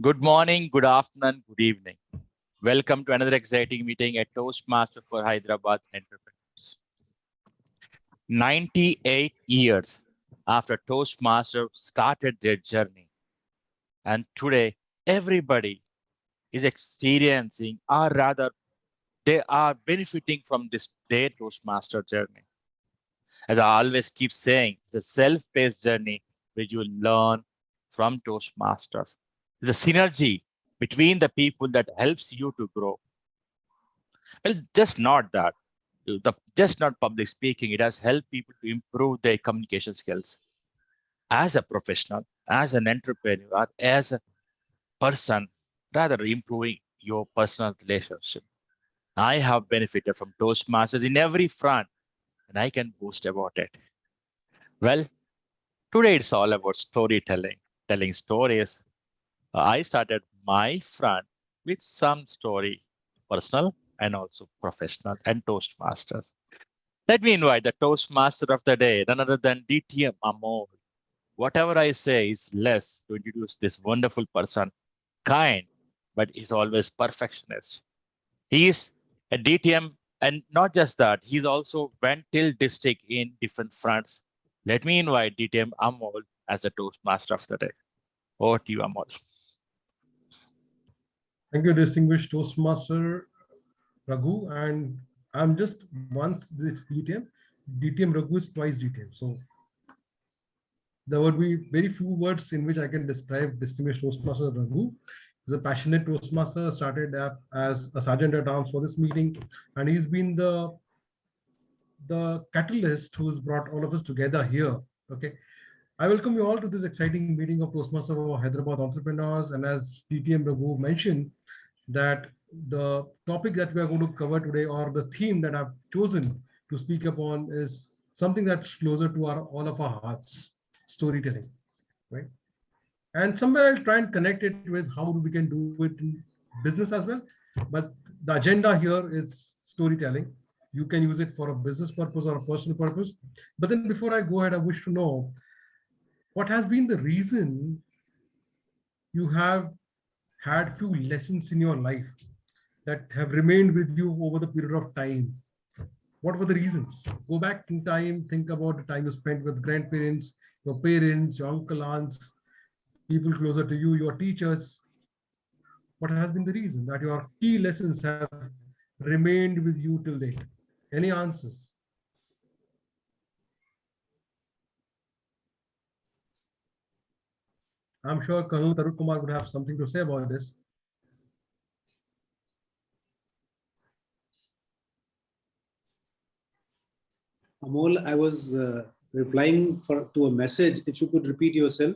Good morning, good afternoon, good evening. Welcome to another exciting meeting at Toastmaster for Hyderabad Entrepreneurs. 98 years after Toastmaster started their journey, and today everybody is experiencing, or rather, they are benefiting from this their Toastmaster journey. As I always keep saying, it's a self-paced journey where you learn from Toastmasters. It's a synergy between the people that helps you to grow. Well, just not that. Just not public speaking. It has helped people to improve their communication skills as a professional, as an entrepreneur, as a person, rather improving your personal relationship. I have benefited from Toastmasters in every front, and I can boast about it. Well, today it's all about storytelling, telling stories. I started my front with some story, personal and also professional and Toastmasters. Let me invite the Toastmaster of the day, none other than DTM Amol. Whatever I say is less to introduce this wonderful person, kind, but he's always perfectionist. He is a DTM, and not just that, he's also went till district in different fronts. Let me invite DTM Amol as the Toastmaster of the day. Over to you, Amol. Thank you, distinguished Toastmaster Raghu. And I'm just once this DTM. DTM Raghu is twice DTM. So there would be very few words in which I can describe distinguished Toastmaster Raghu. He's a passionate Toastmaster, started as a sergeant at arms for this meeting, and he's been the catalyst who's brought all of us together here. Okay. I welcome you all to this exciting meeting of Toastmasters for Hyderabad Entrepreneurs. And as DTM Raghu mentioned, that the topic that we are going to cover today, or the theme that I've chosen to speak upon, is something that's closer to all of our hearts: storytelling, right? And somewhere I'll try and connect it with how we can do it in business as well. But the agenda here is storytelling. You can use it for a business purpose or a personal purpose. But then before I go ahead, I wish to know what has been the reason you have had few lessons in your life that have remained with you over the period of time. What were the reasons? Go back in time, think about the time you spent with grandparents, your parents, your uncle, aunts, people closer to you, your teachers. What has been the reason that your key lessons have remained with you till date? Any answers? I'm sure Colonel Tarun Kumar would have something to say about this. Amol, I was replying to a message. If you could repeat yourself.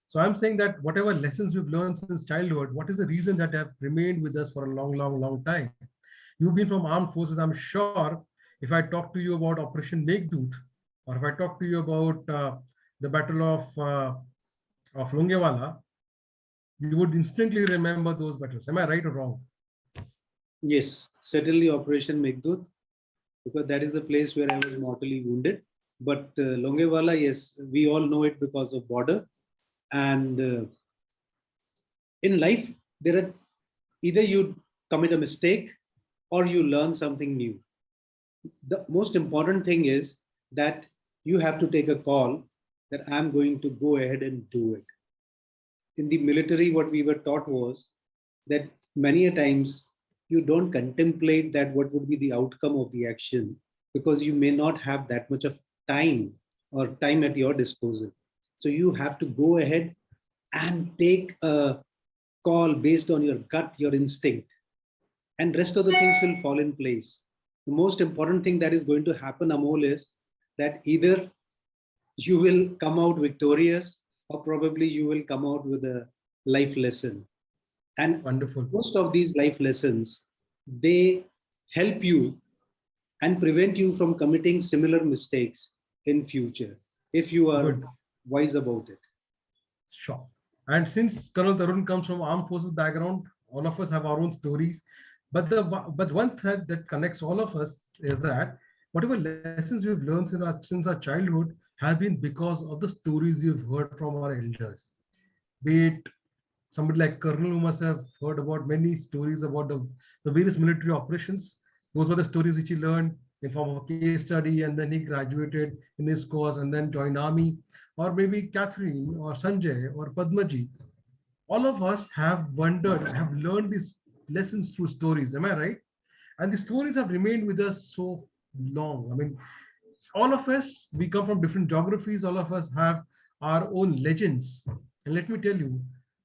So I'm saying that whatever lessons we've learned since childhood, what is the reason that have remained with us for a long, long, long time? You've been from armed forces. I'm sure if I talk to you about Operation Meghdut, or if I talk to you about the Battle of Longewala, you would instantly remember those battles. Am I right or wrong? Yes, certainly Operation Meghdut, because that is the place where I was mortally wounded. But Longewala, yes, we all know it because of border. And in life, there are either you commit a mistake or you learn something new. The most important thing is that you have to take a call that I'm going to go ahead and do it. In the military, what we were taught was that many a times you don't contemplate that what would be the outcome of the action, because you may not have that much of time or time at your disposal. So you have to go ahead and take a call based on your gut, your instinct, and rest of the things will fall in place. The most important thing that is going to happen, Amol, is that either you will come out victorious or probably you will come out with a life lesson. And wonderful. Most of these life lessons, they help you and prevent you from committing similar mistakes in future if you are wise about it. Sure. And since Colonel Tarun comes from armed forces background, all of us have our own stories. But one thread that connects all of us is that whatever lessons we've learned since our childhood have been because of the stories we've heard from our elders. Be it somebody like Colonel who must have heard about many stories about the various military operations. Those were the stories which he learned in form of a case study, and then he graduated in his course and then joined army. Or maybe Catherine or Sanjay or Padmaji. All of us have wondered, have learned these lessons through stories. Am I right? And the stories have remained with us so long. I mean, all of us, we come from different geographies. All of us have our own legends. And let me tell you,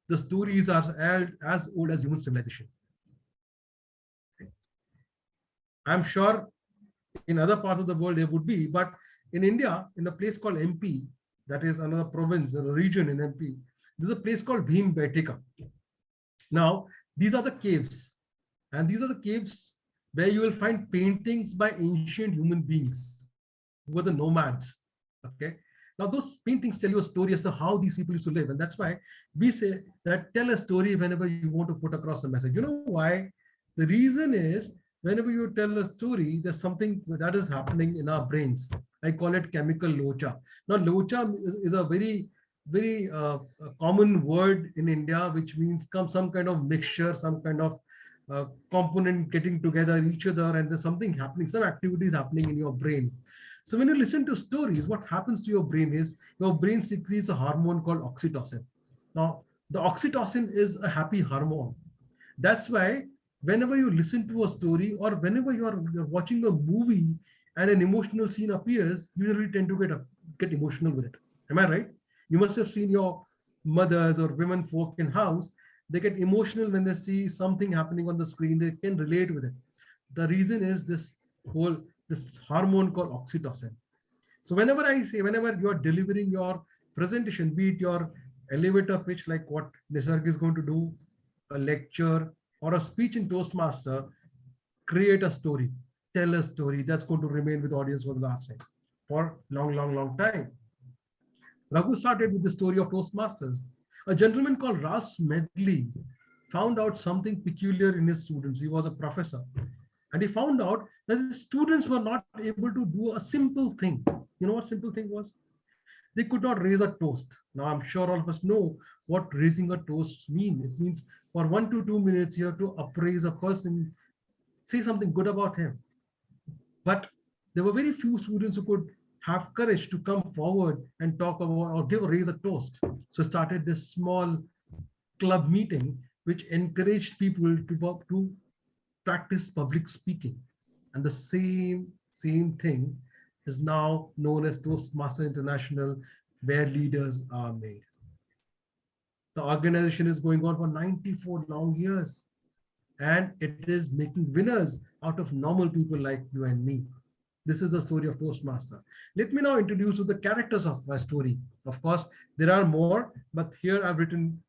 the stories are as old as human civilization. I'm sure in other parts of the world there would be, but in India, in a place called MP, that is another province or a region in MP, there's a place called Bhimbetka. Now, these are the caves, and these are the caves where you will find paintings by ancient human beings who were the nomads. Okay. Now, those paintings tell you a story as to how these people used to live. And that's why we say that tell a story whenever you want to put across a message. You know why? The reason is whenever you tell a story, there's something that is happening in our brains. I call it chemical locha. Now, locha is a very common word in India, which means some kind of mixture, some kind of component getting together each other, and there's something happening, some activities happening in your brain. So when you listen to stories, what happens to your brain is your brain secretes a hormone called oxytocin. Now, the oxytocin is a happy hormone. That's why whenever you listen to a story or whenever you're watching a movie and an emotional scene appears, you usually tend to get emotional with it. Am I right? You must have seen your mothers or women folk in house. They get emotional when they see something happening on the screen. They can relate with it. The reason is this hormone called oxytocin. So whenever you're delivering your presentation, be it your elevator pitch, like what Nisarg is going to do, a lecture or a speech in Toastmaster, create a story, tell a story that's going to remain with the audience for the last time, for long time. Raghu started with the story of Toastmasters. A gentleman called Ross Medley found out something peculiar in his students. He was a professor. And he found out that his students were not able to do a simple thing. You know what simple thing was? They could not raise a toast. Now, I'm sure all of us know what raising a toast means. It means for 1 to 2 minutes, you have to appraise a person, say something good about him. But there were very few students who could have courage to come forward and talk about or raise a toast. So started this small club meeting, which encouraged people to practice public speaking. And the same thing is now known as Toastmaster International, where leaders are made. The organization is going on for 94 long years, and it is making winners out of normal people like you and me. This is the story of Toastmaster. Let me now introduce you the characters of my story. Of course, there are more, but here I've written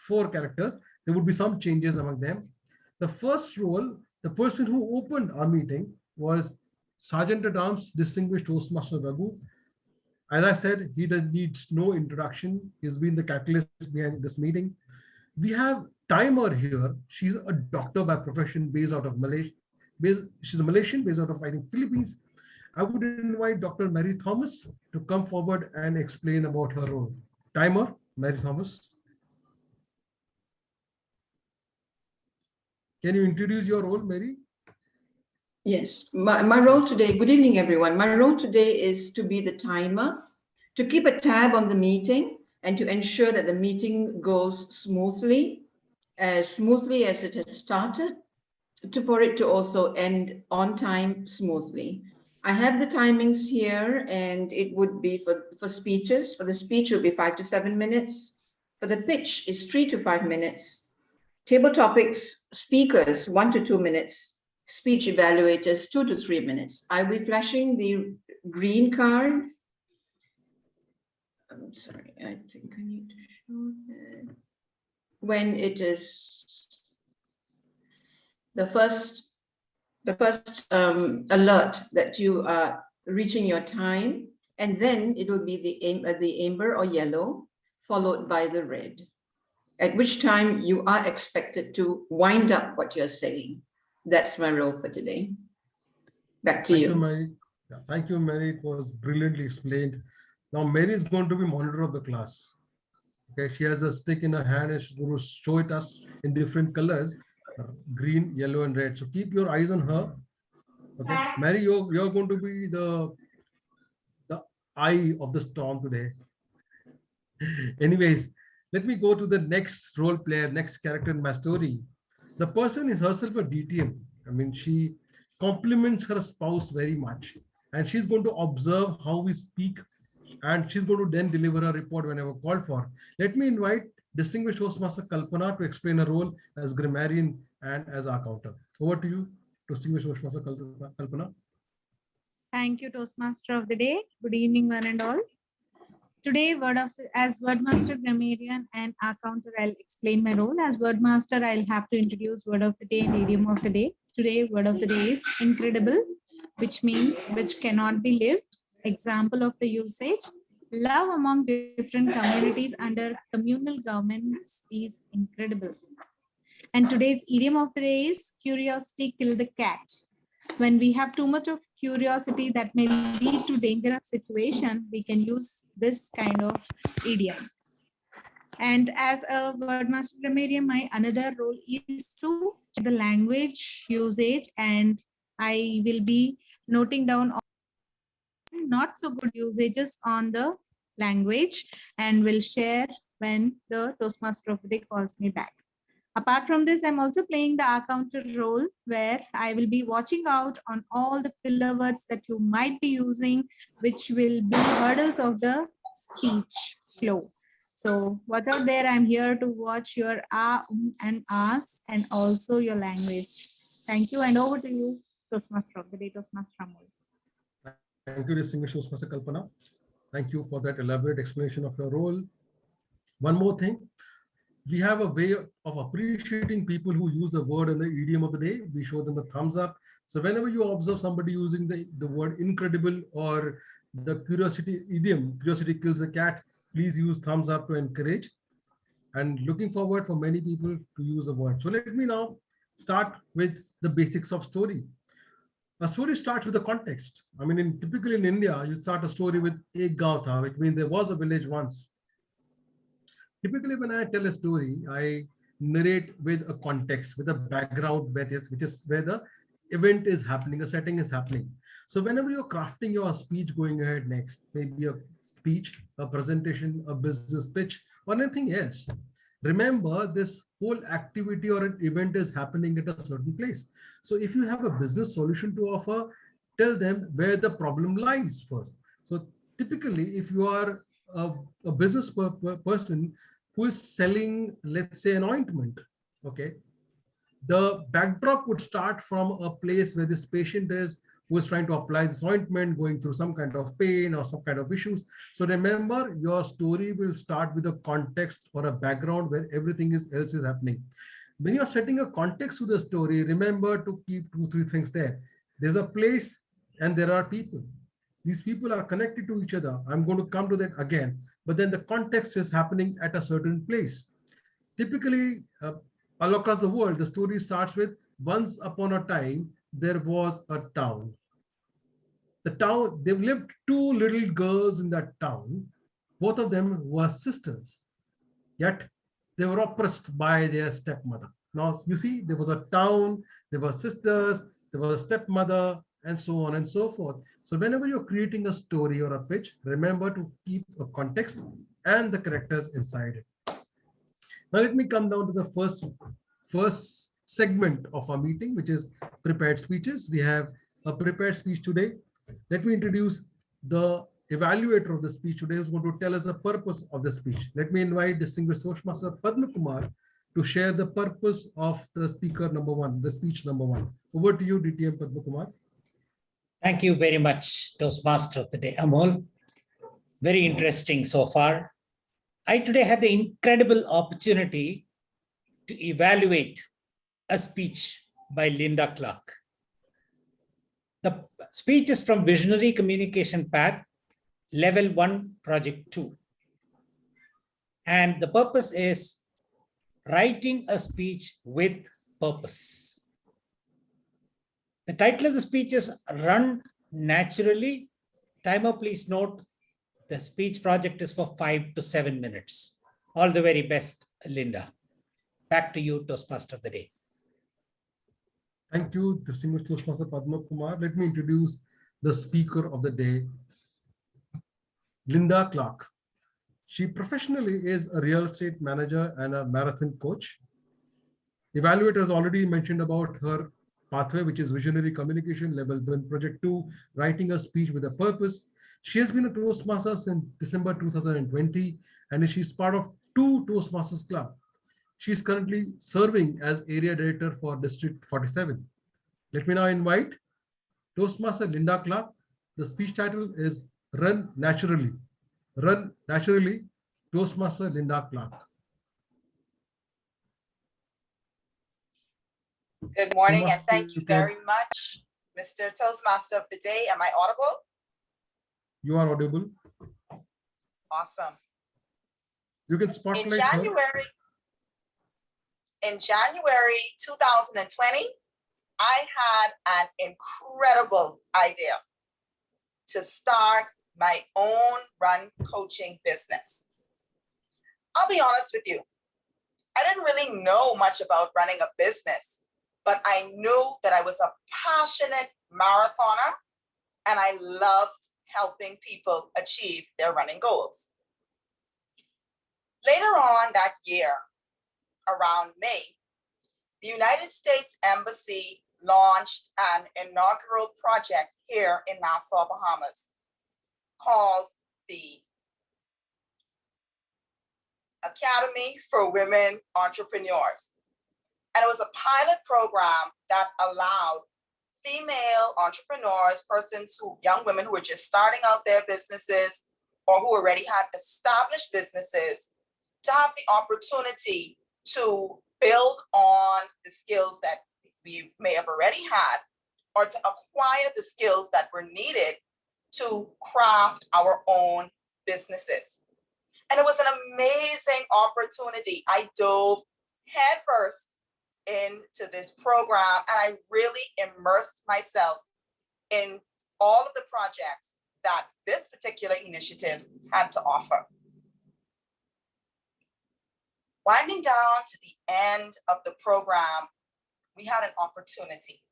4 characters. There would be some changes among them. The first role, the person who opened our meeting, was Sergeant at Arms, Distinguished Toastmaster Raghu. As I said, he needs no introduction. He's been the catalyst behind this meeting. We have Timer here. She's a doctor by profession, based out of Malaysia. She's a Malaysian, based out of, I think, Philippines. I would invite Dr. Mary Thomas to come forward and explain about her role. Timer, Mary Thomas. Can you introduce your role, Mary? Yes, my role today, good evening, everyone. My role today is to be the timer, to keep a tab on the meeting and to ensure that the meeting goes smoothly as it has started, for it to also end on time smoothly. I have the timings here, and it would be for speeches. For the speech, it will be 5 to 7 minutes. For the pitch, it's 3 to 5 minutes. Table topics, speakers, 1 to 2 minutes. Speech evaluators, 2 to 3 minutes. I'll be flashing the green card. I'm sorry, I think I need to show that. When it is the first alert that you are reaching your time, and then it will be the amber or yellow, followed by the red, at which time you are expected to wind up what you're saying. That's my role for today. Back to you. Mary. Yeah, thank you, Mary. It was brilliantly explained. Now, Mary is going to be monitor of the class. Okay, she has a stick in her hand and she's going to show it us in different colors, green, yellow, and red. So keep your eyes on her. Okay, Mary, you're going to be the eye of the storm today. Anyways, let me go to the next role player, next character in my story. The person is herself a DTM. I mean, she compliments her spouse very much, and she's going to observe how we speak, and she's going to then deliver a report whenever called for. Let me invite distinguished Toastmaster Kalpana to explain her role as grammarian and as our counter. Over to you, distinguished Toastmaster Kalpana. Thank you, Toastmaster of the day. Good evening, one and all. Today, as Wordmaster, Grammarian, and our counter, I'll explain my role. As Wordmaster, I'll have to introduce word of the day and idiom of the day. Today, word of the day is incredible, which means which cannot be lived. Example of the usage: love among different communities under communal governments is incredible. And today's idiom of the day is curiosity killed the cat. When we have too much of curiosity that may lead to dangerous situation, we can use this kind of idiom. And as a Wordmaster Grammarian, my another role is to check the language usage, and I will be noting down all not so good usages on the language and will share when the Toastmaster of the day calls me back. Apart from this, I'm also playing the counter role where I will be watching out on all the filler words that you might be using, which will be hurdles of the speech flow. So watch out there. I'm here to watch your and ahs and also your language. Thank you, and over to you, Toastmaster of the day, Toastmaster Amol. Thank you, distinguished Toastmaster Kalpana. Thank you for that elaborate explanation of your role. One more thing. We have a way of appreciating people who use the word and the idiom of the day. We show them a thumbs up. So whenever you observe somebody using the word incredible or the curiosity idiom, curiosity kills the cat, please use thumbs up to encourage. And looking forward for many people to use the word. So let me now start with the basics of story. A story starts with a context. I mean, typically in India, you start a story with ek gaon tha, which means there was a village once. Typically, when I tell a story, I narrate with a context, with a background, which is where the event is happening, a setting is happening. So whenever you're crafting your speech going ahead next, maybe a speech, a presentation, a business pitch, or anything else, remember this whole activity or an event is happening at a certain place. So if you have a business solution to offer, tell them where the problem lies first. So typically, if you are a business person who is selling, let's say, an ointment, okay, the backdrop would start from a place where this patient is, who is trying to apply this ointment, going through some kind of pain or some kind of issues. So remember, your story will start with a context or a background where everything else is happening. When you're setting a context to the story, remember to keep 2-3 things there. There's a place and there are people. These people are connected to each other. I'm going to come to that again. But then the context is happening at a certain place. Typically, all across the world, the story starts with once upon a time, there was a town. The town, they've lived 2 little girls in that town. Both of them were sisters. Yet they were oppressed by their stepmother. Now, you see, there was a town, there were sisters, there was a stepmother, and so on and so forth. So whenever you're creating a story or a pitch, remember to keep a context and the characters inside it. Now let me come down to the first segment of our meeting, which is prepared speeches. We have a prepared speech today. Let me introduce the evaluator of the speech today, who's going to tell us the purpose of the speech. Let me invite distinguished Toastmaster Padma Kumar to share the purpose of the speaker number 1, the speech number 1. Over to you, DTM Padma Kumar. Thank you very much, Toastmaster of the day, Amol. Very interesting so far. I today had the incredible opportunity to evaluate a speech by Linda Clark. The speech is from Visionary Communication Path, Level 1, Project 2. And the purpose is writing a speech with purpose. The title of the speech is Run Naturally. Timer, please note, the speech project is for 5 to 7 minutes. All the very best, Linda. Back to you, Toastmaster of the day. Thank you, distinguished Toastmaster Padma Kumar. Let me introduce the speaker of the day, Linda Clark. She professionally is a real estate manager and a marathon coach. Evaluators already mentioned about her pathway, which is visionary communication, level 1, project 2, writing a speech with a purpose. She has been a Toastmaster since December 2020, and she's part of 2 Toastmasters Club. She is currently serving as area director for District 47. Let me now invite Toastmaster Linda Clark. The speech title is Run Naturally. Run Naturally, Toastmaster Linda Clark. Good morning, and Toastmaster, thank you very much, Mr. Toastmaster of the Day. Am I audible? You are audible. Awesome. You can In spotlight her. January 2020, I had an incredible idea to start my own run coaching business. I'll be honest with you, I didn't really know much about running a business, but I knew that I was a passionate marathoner and I loved helping people achieve their running goals. Later on that year, around May, the United States Embassy launched an inaugural project here in Nassau, Bahamas, called the Academy for Women Entrepreneurs. And it was a pilot program that allowed female entrepreneurs, young women who were just starting out their businesses or who already had established businesses, to have the opportunity to build on the skills that we may have already had, or to acquire the skills that were needed to craft our own businesses. And it was an amazing opportunity. I dove headfirst into this program and I really immersed myself in all of the projects that this particular initiative had to offer. Winding down to the end of the program, we had an opportunity.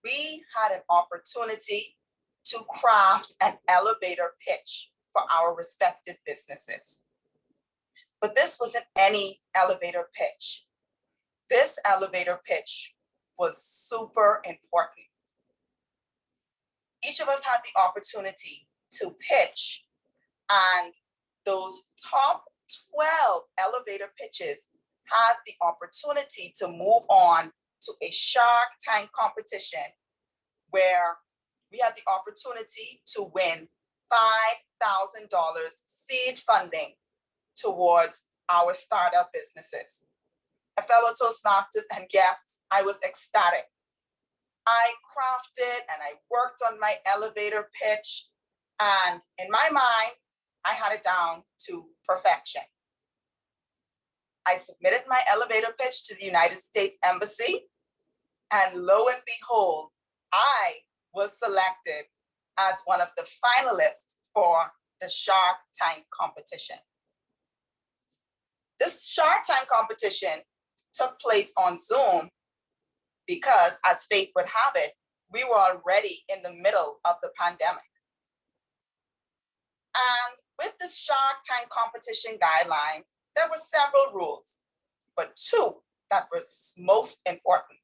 We had an opportunity to craft an elevator pitch for our respective businesses. But this wasn't any elevator pitch. This elevator pitch was super important. Each of us had the opportunity to pitch, and those top 12 elevator pitches had the opportunity to move on to a Shark Tank competition where we had the opportunity to win $5,000 seed funding towards our startup businesses. Fellow Toastmasters and guests, I was ecstatic. I crafted and I worked on my elevator pitch, and in my mind, I had it down to perfection. I submitted my elevator pitch to the United States Embassy, and lo and behold, I was selected as one of the finalists for the Shark Tank competition. This Shark Tank competition took place on Zoom because, as fate would have it, we were already in the middle of the pandemic. And with the Shark Tank competition guidelines, there were several rules, but 2 that were most important.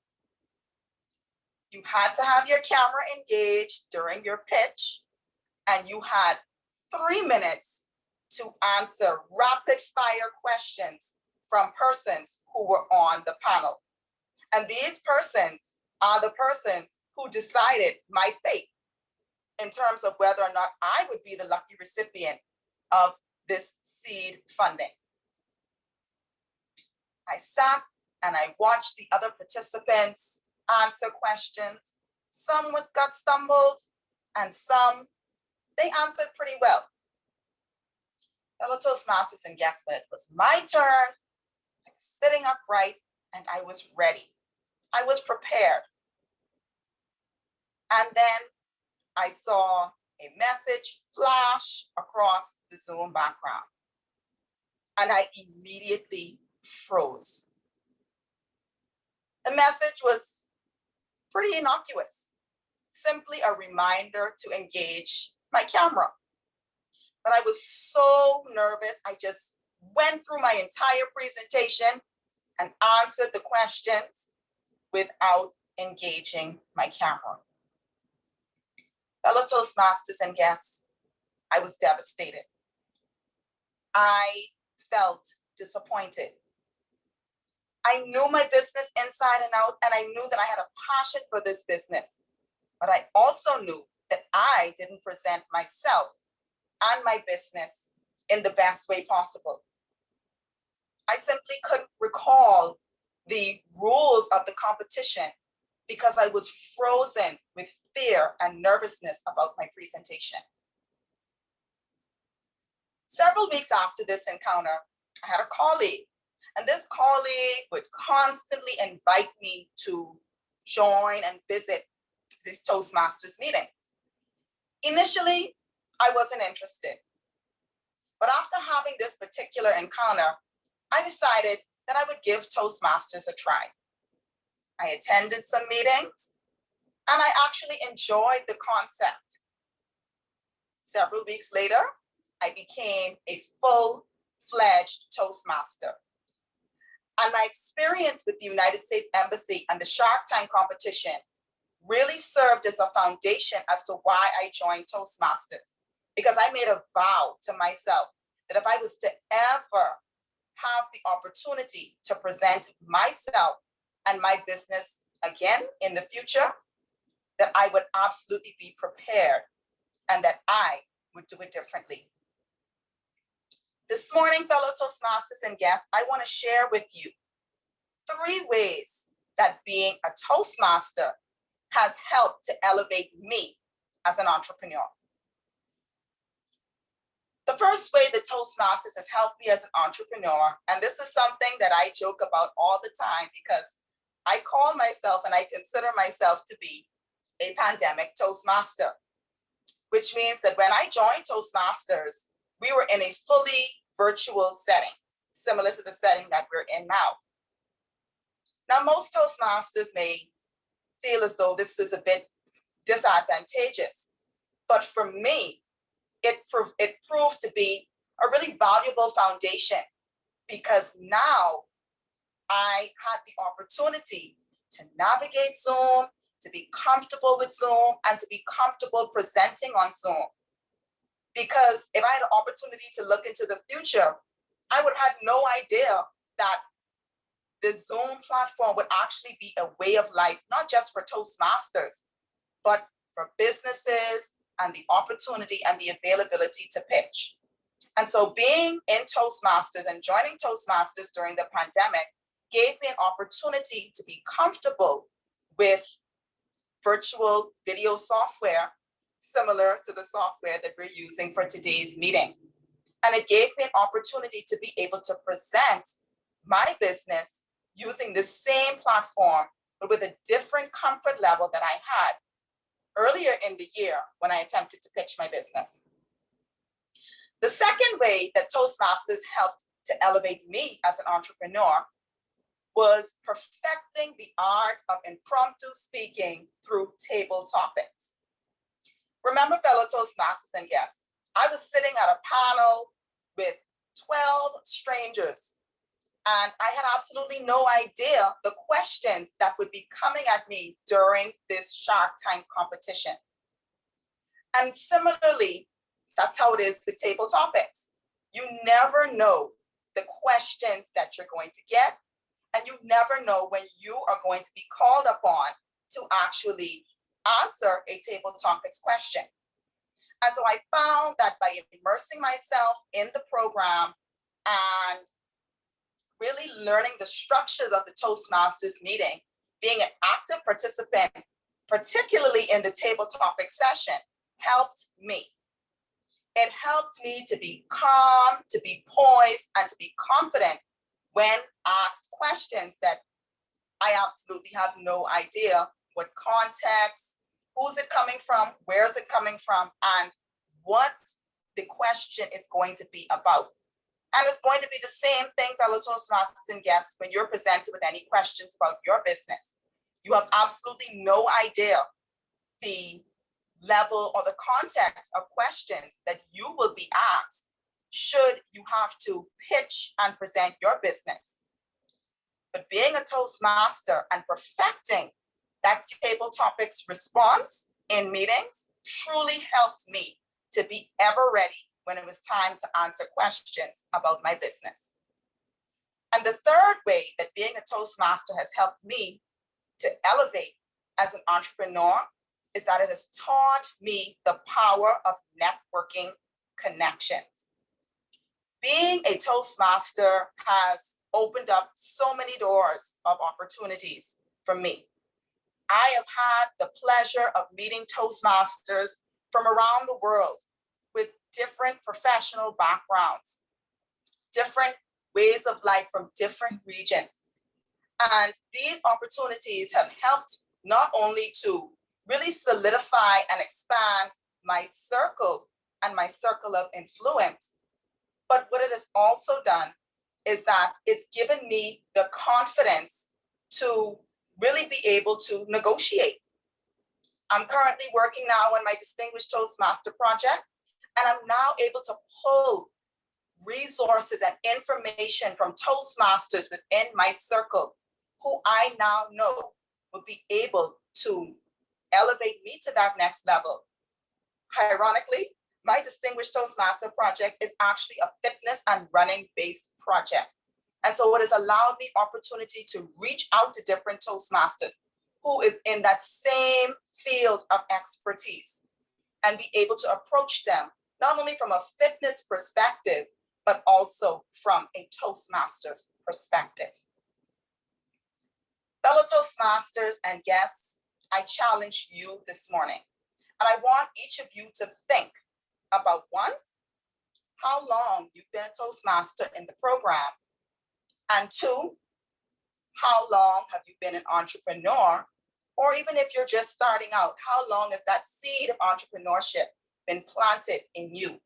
You had to have your camera engaged during your pitch, and you had 3 minutes to answer rapid fire questions from persons who were on the panel. And these persons are the persons who decided my fate in terms of whether or not I would be the lucky recipient of this seed funding. I sat and I watched the other participants answer questions. Some got stumbled, and some, they answered pretty well. Fellow Toastmasters and guests, when it was my turn, I was sitting upright and I was ready. I was prepared. And then I saw a message flash across the Zoom background. and I immediately froze. The message was pretty innocuous, simply a reminder to engage my camera. But I was so nervous, I just went through my entire presentation and answered the questions without engaging my camera. Fellow Toastmasters and guests, I was devastated. I felt disappointed. I knew my business inside and out, and I knew that I had a passion for this business. But I also knew that I didn't present myself and my business in the best way possible. I simply couldn't recall the rules of the competition because I was frozen with fear and nervousness about my presentation. Several weeks after this encounter, I had a colleague, and this colleague would constantly invite me to join and visit these Toastmasters meetings. Initially, I wasn't interested, but after having this particular encounter, I decided that I would give Toastmasters a try. I attended some meetings, and I actually enjoyed the concept. Several weeks later, I became a full-fledged Toastmaster. And my experience with the United States Embassy and the Shark Tank competition really served as a foundation as to why I joined Toastmasters, because I made a vow to myself that if I was to ever have the opportunity to present myself and my business again in the future, that I would absolutely be prepared and that I would do it differently. This morning, fellow Toastmasters and guests, I want to share with you 3 ways that being a Toastmaster has helped to elevate me as an entrepreneur. The first way that Toastmasters has helped me as an entrepreneur, and this is something that I joke about all the time because I call myself and I consider myself to be a pandemic Toastmaster, which means that when I joined Toastmasters, we were in a fully virtual setting, similar to the setting that we're in now. Now, most Toastmasters may feel as though this is a bit disadvantageous, but for me, it proved to be a really valuable foundation because now I had the opportunity to navigate Zoom, to be comfortable with Zoom, and to be comfortable presenting on Zoom. Because if I had an opportunity to look into the future, I would have no idea that the Zoom platform would actually be a way of life, not just for Toastmasters, but for businesses and the opportunity and the availability to pitch. And so being in Toastmasters and joining Toastmasters during the pandemic gave me an opportunity to be comfortable with virtual video software, similar to the software that we're using for today's meeting. And it gave me an opportunity to be able to present my business using the same platform, but with a different comfort level that I had earlier in the year when I attempted to pitch my business. The second way that Toastmasters helped to elevate me as an entrepreneur was perfecting the art of impromptu speaking through table topics. Remember, fellow Toastmasters and guests, I was sitting at a panel with 12 strangers, and I had absolutely no idea the questions that would be coming at me during this Shark Tank competition. And similarly, that's how it is with table topics. You never know the questions that you're going to get, and you never know when you are going to be called upon to actually answer a table topics question. And so I found that by immersing myself in the program and really learning the structures of the Toastmasters meeting, being an active participant, particularly in the table topic session, helped me. It helped me to be calm, to be poised, and to be confident when asked questions that I absolutely have no idea what context, who's it coming from, where is it coming from, and what the question is going to be about. And it's going to be the same thing, fellow Toastmasters and guests, when you're presented with any questions about your business. You have absolutely no idea the level or the context of questions that you will be asked should you have to pitch and present your business. But being a Toastmaster and perfecting that table topics response in meetings truly helped me to be ever ready when it was time to answer questions about my business. And the third way that being a Toastmaster has helped me to elevate as an entrepreneur is that it has taught me the power of networking connections. Being a Toastmaster has opened up so many doors of opportunities for me. I have had the pleasure of meeting Toastmasters from around the world with different professional backgrounds, different ways of life from different regions. And these opportunities have helped not only to really solidify and expand my circle and my circle of influence, but what it has also done is that it's given me the confidence to really be able to negotiate. I'm currently working now on my Distinguished Toastmaster project, and I'm now able to pull resources and information from Toastmasters within my circle, who I now know will be able to elevate me to that next level. Ironically, my Distinguished Toastmaster project is actually a fitness and running based project. And so it has allowed me opportunity to reach out to different Toastmasters who is in that same field of expertise and be able to approach them, not only from a fitness perspective, but also from a Toastmasters perspective. Fellow Toastmasters and guests, I challenge you this morning, and I want each of you to think about one, how long you've been a Toastmaster in the program, and two, how long have you been an entrepreneur, or even if you're just starting out, how long has that seed of entrepreneurship been planted in you?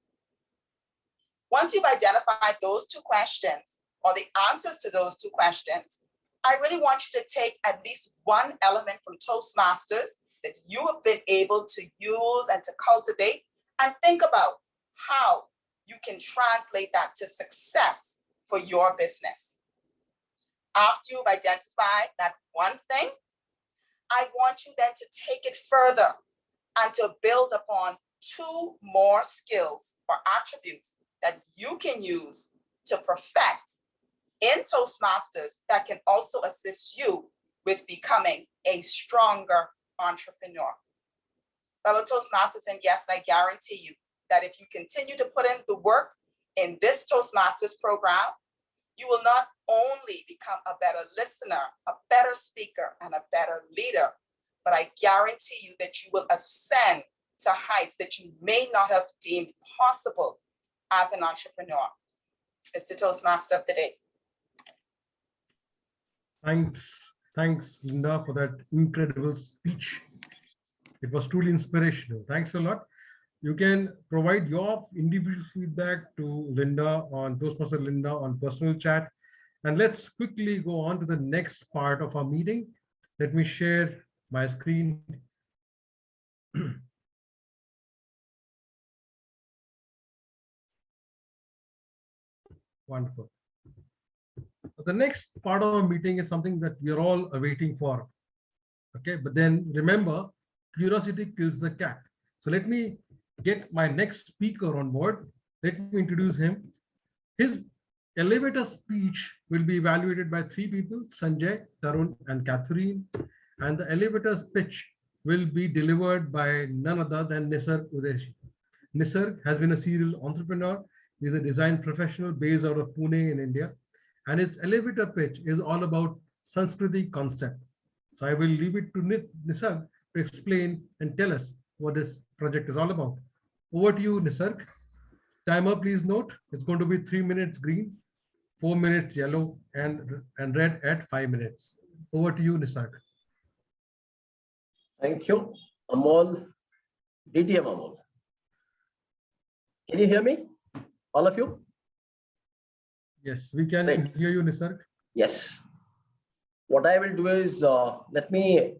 Once you've identified those two questions, or the answers to those two questions, I really want you to take at least one element from Toastmasters that you have been able to use and to cultivate, and think about how you can translate that to success for your business. After you've identified that one thing, I want you then to take it further and to build upon two more skills or attributes that you can use to perfect in Toastmasters that can also assist you with becoming a stronger entrepreneur. Fellow Toastmasters and guests, I guarantee you that if you continue to put in the work in this Toastmasters program, you will not only become a better listener, a better speaker, and a better leader, but I guarantee you that you will ascend to heights that you may not have deemed possible as an entrepreneur. Mr. Toastmaster of the day. Thanks, Linda, for that incredible speech. It was truly inspirational. Thanks a lot. You can provide your individual feedback to Linda on Toastmaster Linda on personal chat. And let's quickly go on to the next part of our meeting. Let me share my screen. Wonderful. The next part of our meeting is something that we are all awaiting for. Okay, but then remember, curiosity kills the cat. So let me get my next speaker on board. Let me introduce him. His elevator speech will be evaluated by three people, Sanjay, Tarun, and Catherine. And the elevator's pitch will be delivered by none other than Nisarg Udeshi. Nisarg has been a serial entrepreneur. He's a design professional based out of Pune in India. And his elevator pitch is all about Sanskriti concept. So I will leave it to Nisarg to explain and tell us what this project is all about. Over to you, Nisarg. Timer, please note, it's going to be 3 minutes green, 4 minutes yellow, and red at 5 minutes. Over to you, Nisarg. Thank you, Amol, DTM Amol. Can you hear me, all of you? Yes, we can Great. hear you, Nisarg. Yes. What I will do is let me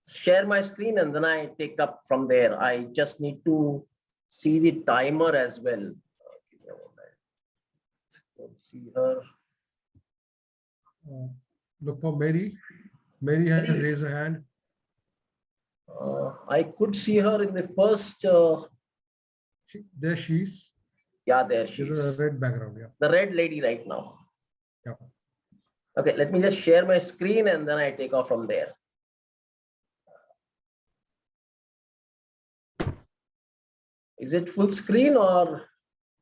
share my screen and then I take up from there. I just need to see the timer as well. Give me a moment. Don't see her. Look for Mary. Mary has Mary. raised her hand. I could see her in the first. There she is. Yeah, there she There's a is. red background. Yeah. The red lady right now. Yeah. Okay, let me just share my screen and then I take off from there. Is it full screen or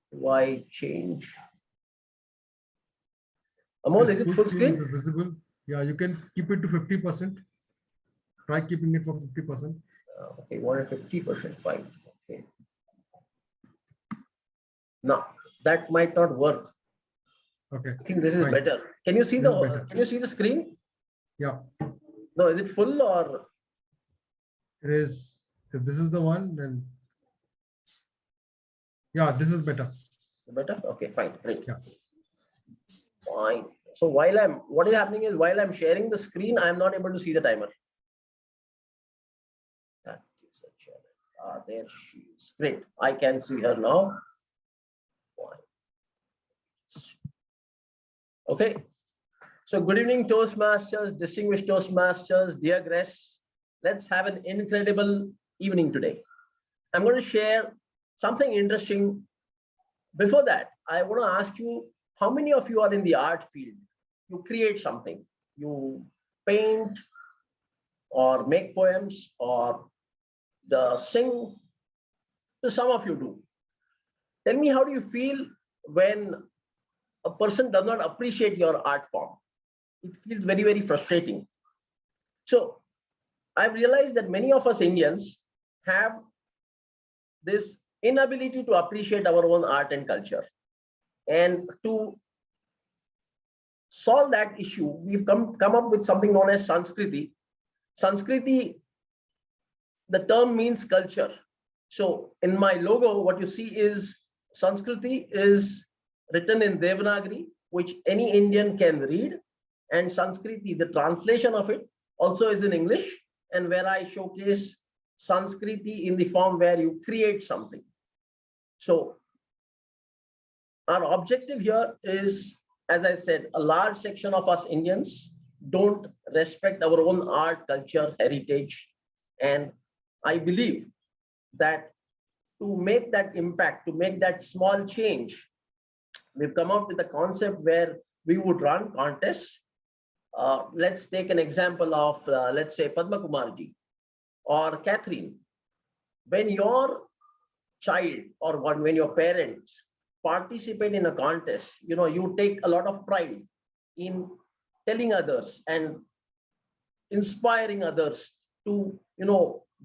why change? Amol, is it full screen? It is visible. Yeah, you can keep it to 50%. Try keeping it for 50%. Okay, 150%, fine. Okay. No, that might not work. Okay. I think this is fine. better. Can you see This is better. can you see the screen? Yeah. No, is it full or? It is. If this is the one, then yeah, this is better. Better? Okay, fine, great. Yeah. Fine. So what is happening is while I'm sharing the screen, I'm not able to see the timer. That is a challenge. There she is. Great. I can see her now. Fine. Okay. So good evening, Toastmasters, distinguished Toastmasters, dear guests. Let's have an incredible evening today. I'm going to share something interesting. Before that, I want to ask you, how many of you are in the art field? You create something, you paint or make poems or sing. So some of you do. Tell me, how do you feel when a person does not appreciate your art form? It feels very, very frustrating. So I've realized that many of us Indians have this inability to appreciate our own art and culture. And to solve that issue, we've come up with something known as Sanskriti. Sanskriti, the term means culture. So in my logo, what you see is Sanskriti is written in Devanagari, which any Indian can read. And Sanskriti, the translation of it, also is in English, and where I showcase Sanskriti in the form where you create something. So our objective here is, as I said, a large section of us Indians don't respect our own art, culture, heritage. And I believe that to make that impact, to make that small change, we've come up with a concept where we would run contests. Let's take an example of, let's say, Padma Kumarji or Catherine. When your child or when your parents participate in a contest, you take a lot of pride in telling others and inspiring others to,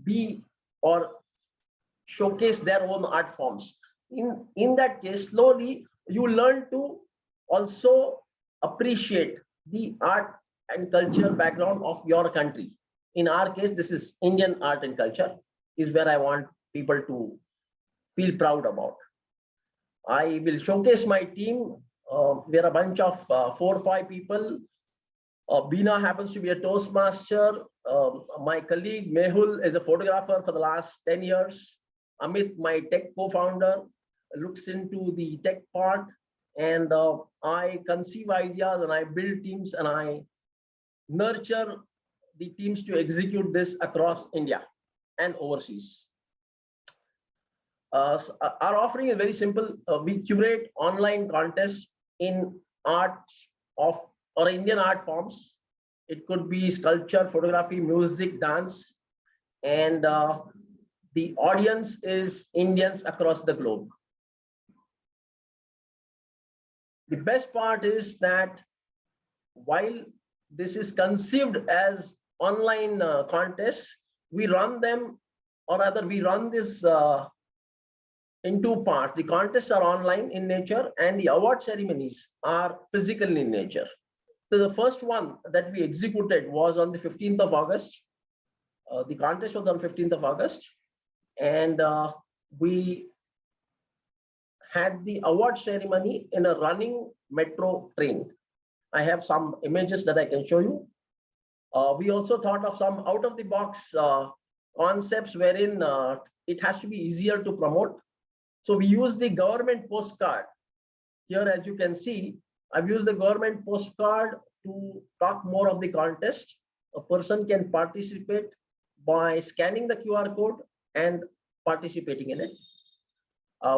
be or showcase their own art forms. In that case, slowly you learn to also appreciate the art and culture background of your country. In our case, this is Indian art and culture, is where I want people to feel proud about. I will showcase my team. We're a bunch of 4 or 5 people. Beena happens to be a Toastmaster. My colleague Mehul is a photographer for the last 10 years. Amit, my tech co-founder, looks into the tech part. And I conceive ideas and I build teams and I nurture the teams to execute this across India and overseas. Our offering is very simple. We curate online contests in arts or Indian art forms. It could be sculpture, photography, music, dance, and the audience is Indians across the globe. The best part is that while this is conceived as online contests, we run them, or rather we run this in 2 parts. The contests are online in nature and the award ceremonies are physical in nature. So the first one that we executed was on the 15th of August. The contest was on 15th of August. And we had the award ceremony in a running metro train. I have some images that I can show you. We also thought of some out-of-the-box concepts wherein it has to be easier to promote. So we use the government postcard. Here, as you can see, I've used the government postcard to talk more of the contest. A person can participate by scanning the QR code and participating in it.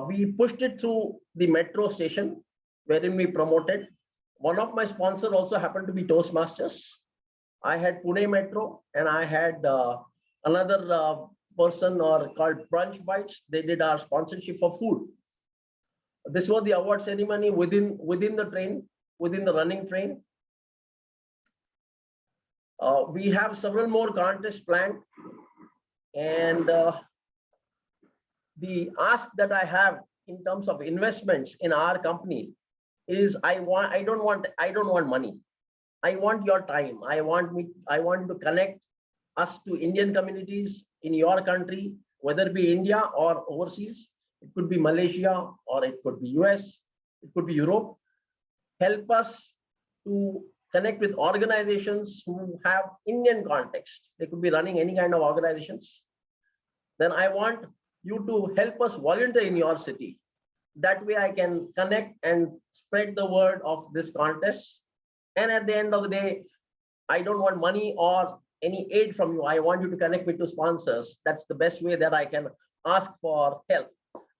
We pushed it through the metro station wherein we promoted. One of my sponsors also happened to be Toastmasters. I had Pune Metro and I had another person called Brunch Bites. They did our sponsorship for food. This was the award ceremony within the train, within the running train. We have several more contests planned, and the ask that I have in terms of investments in our company is I don't want money. I want your time. I want to connect us to Indian communities in your country, whether it be India or overseas. It could be Malaysia or it could be US, it could be Europe. Help us to connect with organizations who have Indian context. They could be running any kind of organizations. Then I want you to help us volunteer in your city. That way I can connect and spread the word of this contest. And at the end of the day, I don't want money or any aid from you. I want you to connect me to sponsors. That's the best way that I can ask for help.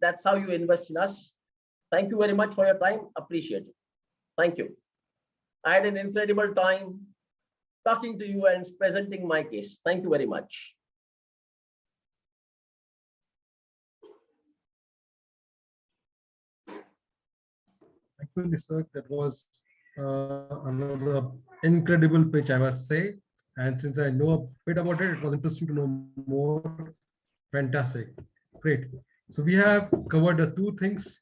That's how you invest in us. Thank you very much for your time. Appreciate it. Thank you. I had an incredible time talking to you and presenting my case. Thank you very much. Actually, sir, that was another incredible pitch, I must say. And since I know a bit about it, it was interesting to know more. Fantastic. Great. So we have covered two things.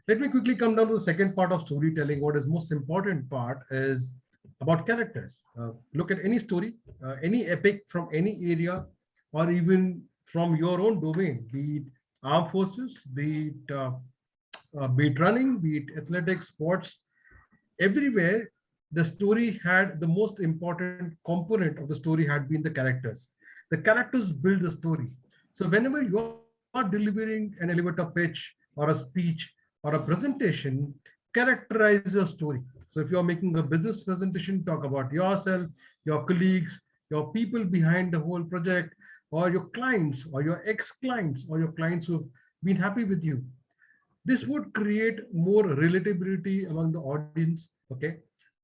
Let me quickly come down to the second part of storytelling. What is most important part is about characters. Look at any story, any epic from any area, or even from your own domain, be it armed forces, be it running, be it athletics, sports, everywhere the story had the most important component of the story had been the characters. The characters build the story. So whenever you are delivering an elevator pitch or a speech or a presentation, characterize your story. So if you're making a business presentation, talk about yourself, your colleagues, your people behind the whole project, or your clients, or your ex-clients, or your clients who've been happy with you. This would create more relatability among the audience, okay?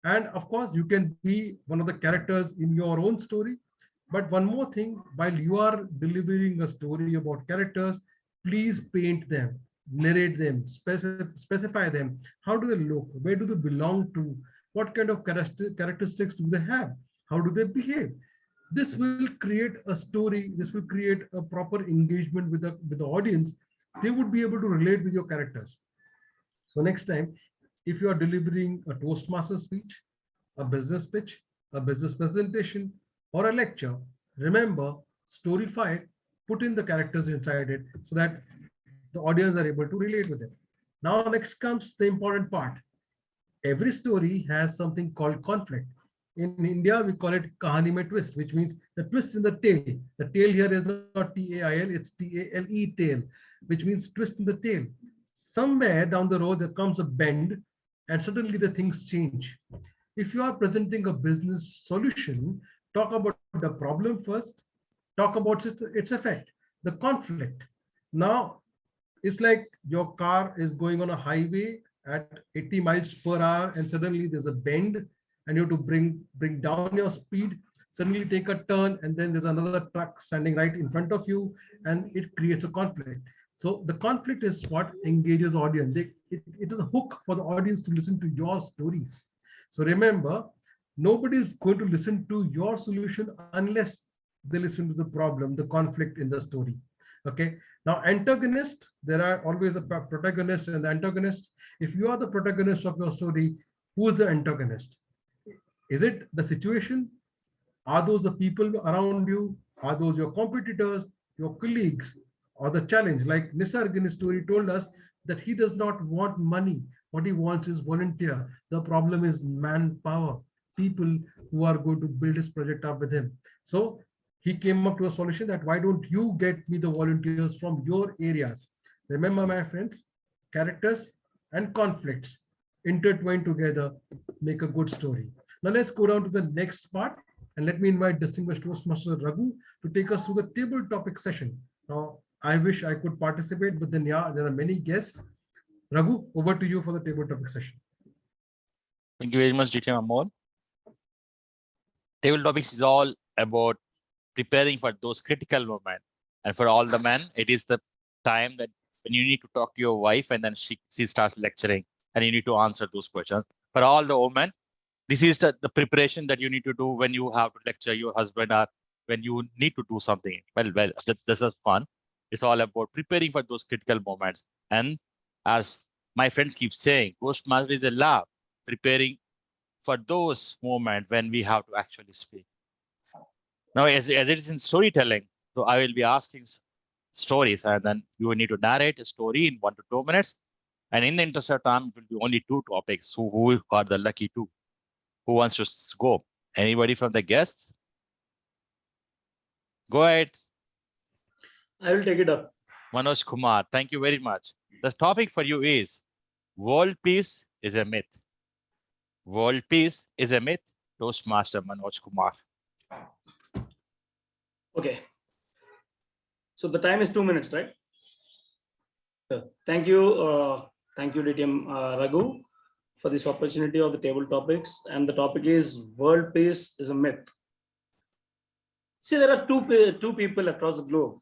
And of course, you can be one of the characters in your own story. But one more thing, while you are delivering a story about characters, please paint them, narrate them, specify them. How do they look? Where do they belong to? What kind of characteristics do they have? How do they behave? This will create a story. This will create a proper engagement with the audience. They would be able to relate with your characters. So next time, if you are delivering a Toastmaster speech, a business pitch, a business presentation, or a lecture, remember, storyfy it, put in the characters inside it so that the audience are able to relate with it. Now, next comes the important part. Every story has something called conflict. In India, we call it kahani mein twist, which means the twist in the tail. The tail here is not T-A-I-L, it's T-A-L-E, tail, which means twist in the tail. Somewhere down the road, there comes a bend and suddenly the things change. If you are presenting a business solution, talk about the problem first, talk about its effect, the conflict. Now, it's like your car is going on a highway at 80 miles per hour and suddenly there's a bend and you have to bring down your speed, suddenly take a turn, and then there's another truck standing right in front of you, and it creates a conflict. So the conflict is what engages audience. It is a hook for the audience to listen to your stories. So remember, nobody is going to listen to your solution unless they listen to the problem, the conflict in the story. Okay. Now, antagonist, there are always a protagonist and the antagonist. If you are the protagonist of your story, who is the antagonist? Is it the situation? Are those the people around you? Are those your competitors, your colleagues, or the challenge? Like Nisarg in his story told us that he does not want money. What he wants is volunteer. The problem is manpower, people who are going to build his project up with him. So he came up to a solution that why don't you get me the volunteers from your areas? Remember, my friends, characters and conflicts intertwined together make a good story. Now let's go down to the next part, and let me invite distinguished Toastmaster Raghu to take us through the table topic session. Now, I wish I could participate, but then yeah, there are many guests. Raghu, over to you for the table topic session. Thank you very much, DTM Amol. Table topics is all about preparing for those critical moments. And for all the men, it is the time that when you need to talk to your wife and then she starts lecturing and you need to answer those questions. For all the women, this is the preparation that you need to do when you have to lecture your husband or when you need to do something. Well, this is fun. It's all about preparing for those critical moments. And as my friends keep saying, Toastmaster is a lab preparing for those moments when we have to actually speak. Now, as it is in storytelling, so I will be asking stories, and then you will need to narrate a story in 1 to 2 minutes. And in the interest of time, it will be only 2 topics. Who are the lucky 2? Who wants to go? Anybody from the guests? Go ahead. I will take it up. Manoj Kumar, thank you very much. The topic for you is world peace is a myth. World peace is a myth. Toastmaster Manoj Kumar. Okay. So the time is 2 minutes, right? Thank you. Thank you, DTM Raghu, for this opportunity of the table topics. And the topic is world peace is a myth. See, there are two people across the globe.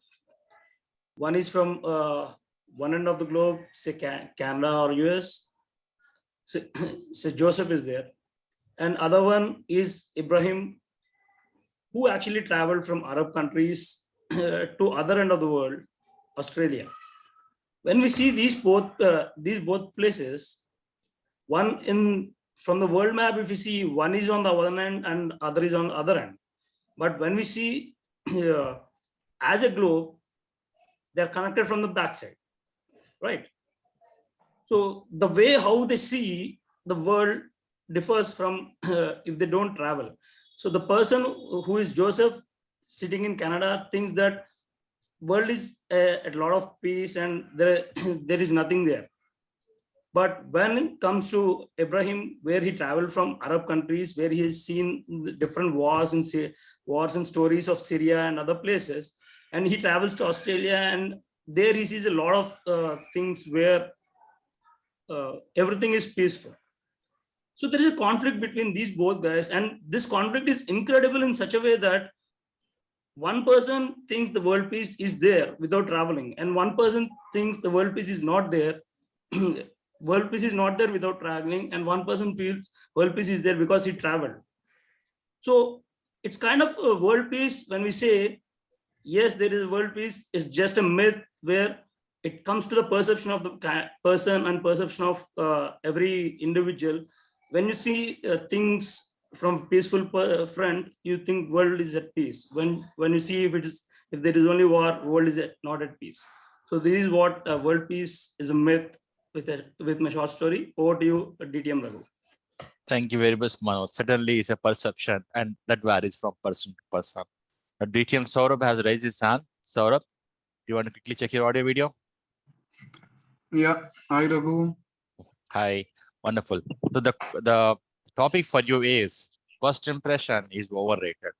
One is from one end of the globe, say Canada or US. So Joseph is there. And other one is Ibrahim, who actually traveled from Arab countries to other end of the world, Australia. When we see these both places, one from the world map, if we see one is on the one end and other is on the other end. But when we see as a globe, they're connected from the backside, right? So the way how they see the world differs from if they don't travel. So the person who is Joseph sitting in Canada thinks that world is a lot of peace and there is nothing there. But when it comes to Ibrahim, where he traveled from Arab countries, where he has seen the different wars and stories of Syria and other places, and he travels to Australia, and there he sees a lot of things where everything is peaceful. So there is a conflict between these both guys, and this conflict is incredible in such a way that one person thinks the world peace is there without traveling, and one person thinks the world peace is not there. World peace is not there without traveling, and one person feels world peace is there because he traveled. So it's kind of a world peace when we say, yes, there is a world peace, it's just a myth where it comes to the perception of the person and perception of every individual. When you see things from peaceful front, you think world is at peace. When you see if there is only war, world is not at peace. So this is what world peace is a myth with my short story. Over to you, DTM Raghu. Thank you very much, Manoj. Certainly, it's a perception, and that varies from person to person. DTM Saurabh has raised his hand. Saurabh, do you want to quickly check your audio video? Yeah. Hi, Raghu. Hi. Wonderful. So the topic for you is first impression is overrated.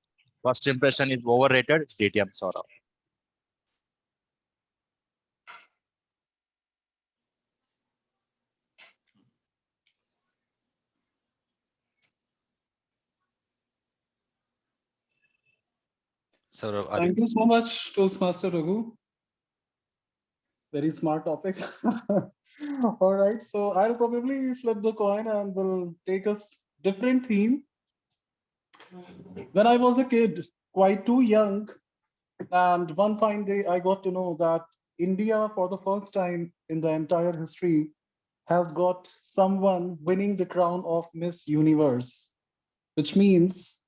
First impression is overrated. DTM Saurabh. Saurabh, Thank you so much, Toastmaster Raghu. Very smart topic. All right, so I'll probably flip the coin and we'll take a different theme. When I was a kid, quite too young, and one fine day I got to know that India, for the first time in the entire history, has got someone winning the crown of Miss Universe, which means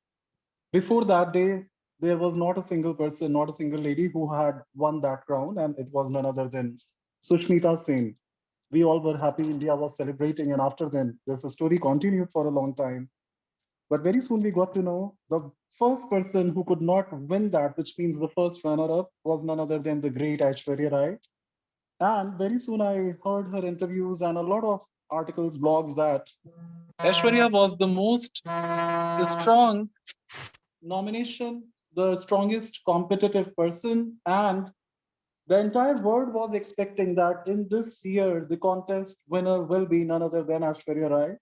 before that day, there was not a single person, not a single lady who had won that crown, and it was none other than Sushmita Sen, We all were happy. India was celebrating. And after then, this story continued for a long time. But very soon we got to know the first person who could not win that, which means the first runner-up, was none other than the great Aishwarya Rai. And very soon I heard her interviews and a lot of articles, blogs that Aishwarya was the most strong nomination, the strongest competitive person, and the entire world was expecting that in this year, the contest winner will be none other than Aishwarya Rai.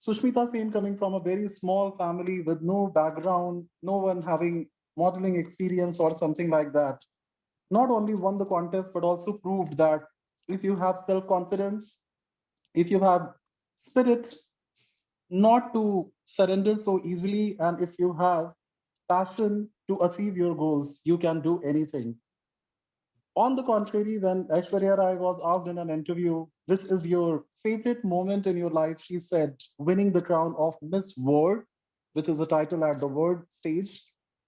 Sushmita Sen, coming from a very small family with no background, no one having modeling experience or something like that, not only won the contest, but also proved that if you have self-confidence, if you have spirit not to surrender so easily, and if you have passion to achieve your goals, you can do anything. On the contrary, when Aishwarya Rai was asked in an interview, which is your favorite moment in your life, she said, winning the crown of Miss World, which is a title at the world stage.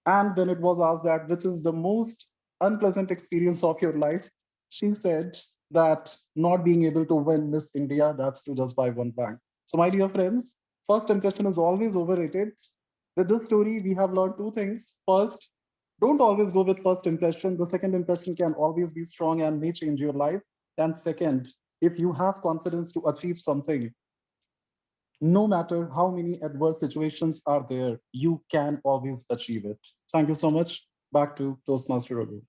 And when it was asked that, which is the most unpleasant experience of your life, she said that not being able to win Miss India, that's to just buy one bag. So my dear friends, first impression is always overrated. With this story, we have learned two things. First, don't always go with first impression. The second impression can always be strong and may change your life. And second, if you have confidence to achieve something, no matter how many adverse situations are there, you can always achieve it. Thank you so much. Back to Toastmaster Raghu.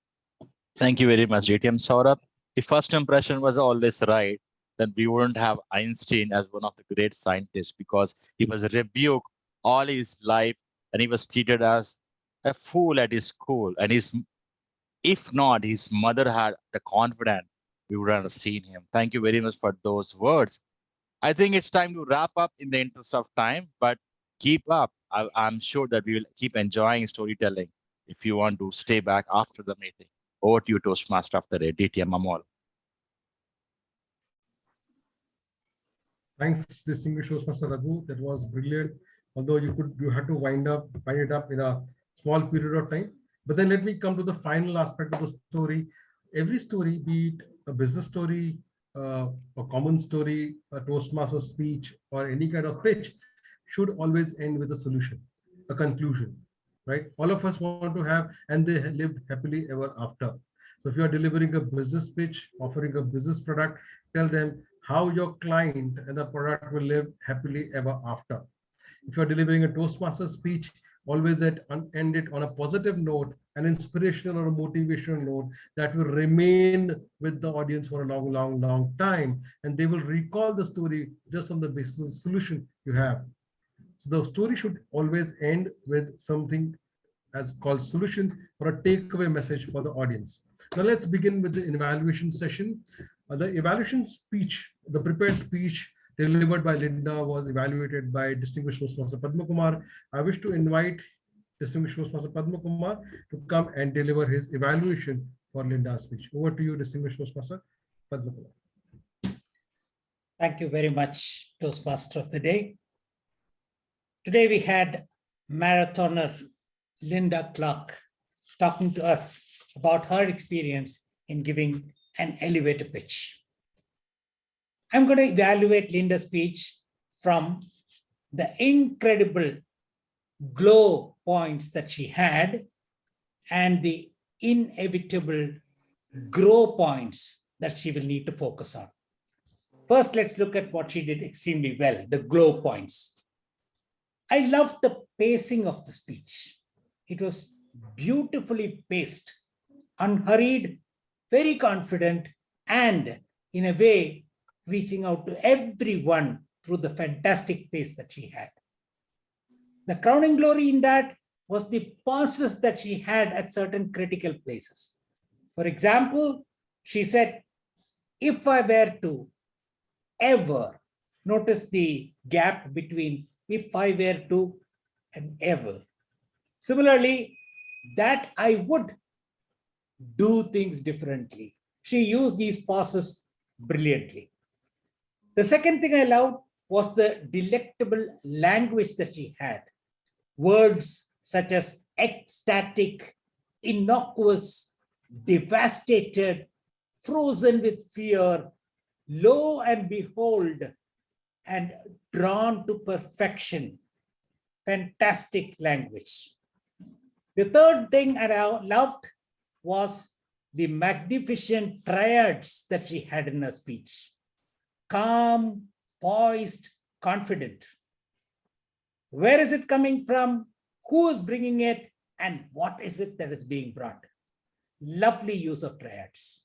Thank you very much, DTM Saurabh. If first impression was always right, then we wouldn't have Einstein as one of the great scientists, because he was rebuked all his life and he was treated as a fool at his school. And if not, his mother had the confidence, we wouldn't have seen him. Thank you very much for those words. I think it's time to wrap up in the interest of time, but keep up. I'm sure that we will keep enjoying storytelling if you want to stay back after the meeting. Over to you, Toastmaster of the day, DTM Amol. Thanks, distinguished Toastmaster Raghu. That was brilliant. Although you had to wind it up in a small period of time. But then let me come to the final aspect of the story. Every story, be it a business story, a common story, a Toastmaster speech, or any kind of pitch, should always end with a solution, a conclusion, right? All of us want to have, and they lived happily ever after. So if you are delivering a business pitch, offering a business product, tell them how your client and the product will live happily ever after. If you're delivering a Toastmaster speech, always end it on a positive note, an inspirational or a motivational note that will remain with the audience for a long, long, long time. And they will recall the story just on the basis of the solution you have. So the story should always end with something as called solution or a takeaway message for the audience. Now let's begin with the evaluation session. The evaluation speech, the prepared speech delivered by Linda, was evaluated by distinguished Toastmaster Padma Kumar. I wish to invite distinguished Toastmaster Padma Kumar to come and deliver his evaluation for Linda's speech. Over to you, distinguished Toastmaster Padma Kumar. Thank you very much, Toastmaster of the day. Today we had marathoner Linda Clark talking to us about her experience in giving an elevator pitch. I'm going to evaluate Linda's speech from the incredible glow points that she had and the inevitable grow points that she will need to focus on. First, let's look at what she did extremely well, the glow points. I loved the pacing of the speech. It was beautifully paced, unhurried, very confident, and in a way, reaching out to everyone through the fantastic pace that she had. The crowning glory in that was the pauses that she had at certain critical places. For example, she said, if I were to ever, notice the gap between if I were to and ever. Similarly, that I would do things differently. She used these pauses brilliantly. The second thing I loved was the delectable language that she had. Words such as ecstatic, innocuous, devastated, frozen with fear, lo and behold, and drawn to perfection. Fantastic language. The third thing I loved was the magnificent triads that she had in her speech. Calm, poised, confident. Where is it coming from? Who is bringing it? And what is it that is being brought? Lovely use of triads.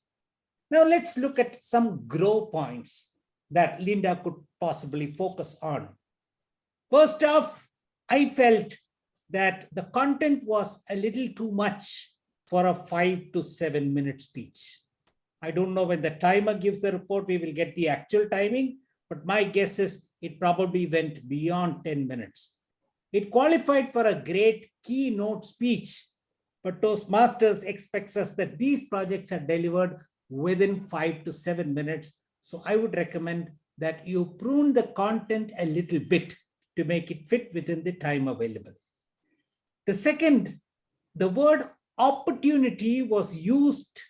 Now let's look at some grow points that Linda could possibly focus on. First off, I felt that the content was a little too much for a 5 to 7 minute speech. I don't know when the timer gives the report, we will get the actual timing, but my guess is it probably went beyond 10 minutes. It qualified for a great keynote speech, but Toastmasters expects us that these projects are delivered within 5 to 7 minutes. So I would recommend that you prune the content a little bit to make it fit within the time available. The second, the word opportunity was used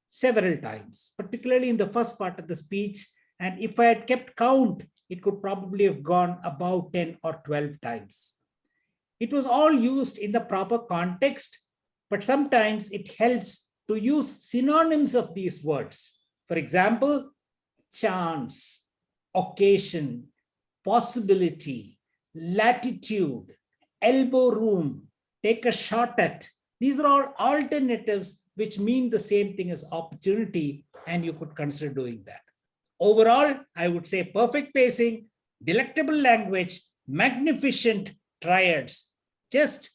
several times, particularly in the first part of the speech. And if I had kept count, it could probably have gone about 10 or 12 times. It was all used in the proper context, but sometimes it helps to use synonyms of these words. For example, chance, occasion, possibility, latitude, elbow room, take a shot at. These are all alternatives which mean the same thing as opportunity, and you could consider doing that. Overall, I would say perfect pacing, delectable language, magnificent triads. Just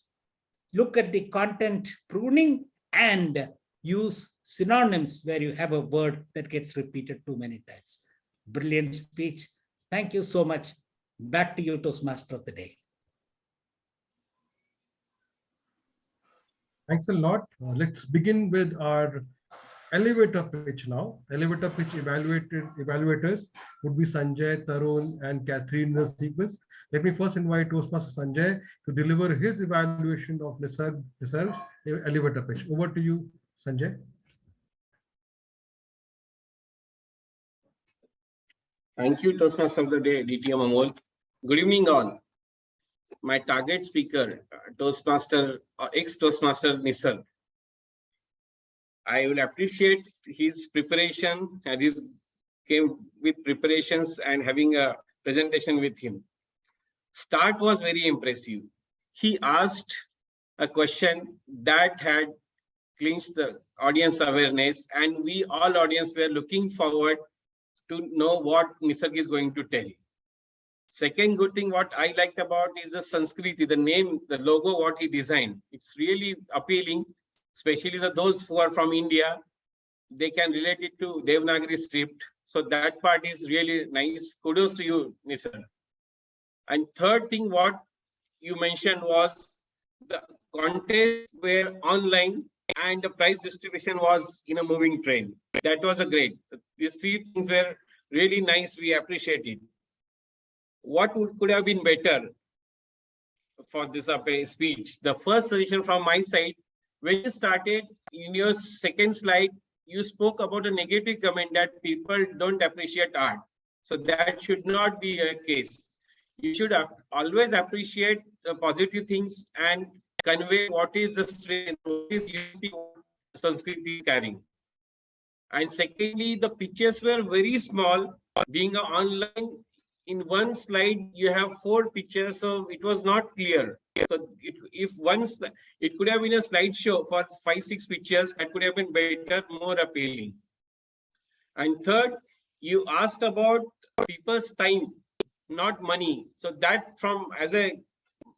look at the content pruning and use synonyms where you have a word that gets repeated too many times. Brilliant speech. Thank you so much. Back to you, Toastmaster of the day. Thanks a lot. Let's begin with our elevator pitch now. Elevator pitch evaluators would be Sanjay, Tarun, and Catherine in the sequence. Let me first invite Toastmaster Sanjay to deliver his evaluation of Nisarg's elevator pitch. Over to you, Sanjay. Thank you, Toastmaster of the day, DTM Amol. Good evening, all. My target speaker, Toastmaster or ex-Toastmaster Nisarg. I will appreciate his preparation, and he came with preparations and having a presentation with him. Start was very impressive. He asked a question that had clinched the audience awareness, and we all audience were looking forward to know what Nisarg is going to tell. Second good thing what I liked about is the Sanskriti, the name, the logo, what he designed. It's really appealing, especially those who are from India. They can relate it to Devanagari script. So that part is really nice. Kudos to you, Nisarg. And third thing what you mentioned was the contests were online and the price distribution was in a moving train. That was a great. These three things were really nice. We appreciate it. What could have been better for this speech? The first suggestion from my side, when you started in your second slide, you spoke about a negative comment that people don't appreciate art. So that should not be a case. You should always appreciate the positive things and convey what is the strength, what is USP Sanskriti is carrying. And secondly, the pictures were very small. Being online, in one slide you have 4 pictures, so it was not clear. So if once it could have been a slideshow for 5-6 pictures, that could have been better, more appealing. And third, you asked about people's time, not money. So that from as a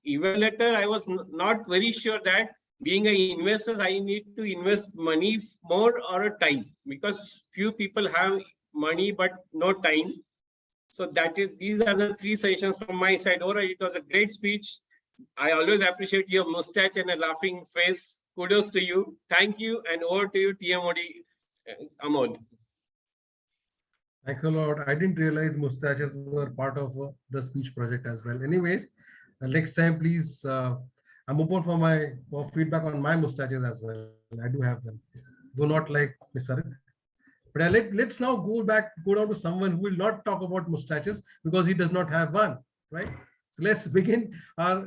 evaluator, I was not very sure that being an investor, I need to invest money more or a time, because few people have money but no time. So that is, these are the 3 sessions from my side. All right, it was a great speech. I always appreciate your mustache and a laughing face. Kudos to you. Thank you, and over to you, TMOD Amol. Thanks a lot. I didn't realize mustaches were part of the speech project as well. Anyways, next time, please, I'm open for feedback on my mustaches as well. I do have them. Do not like Nisarg. But let's now go down to someone who will not talk about mustaches because he does not have one, right? So let's begin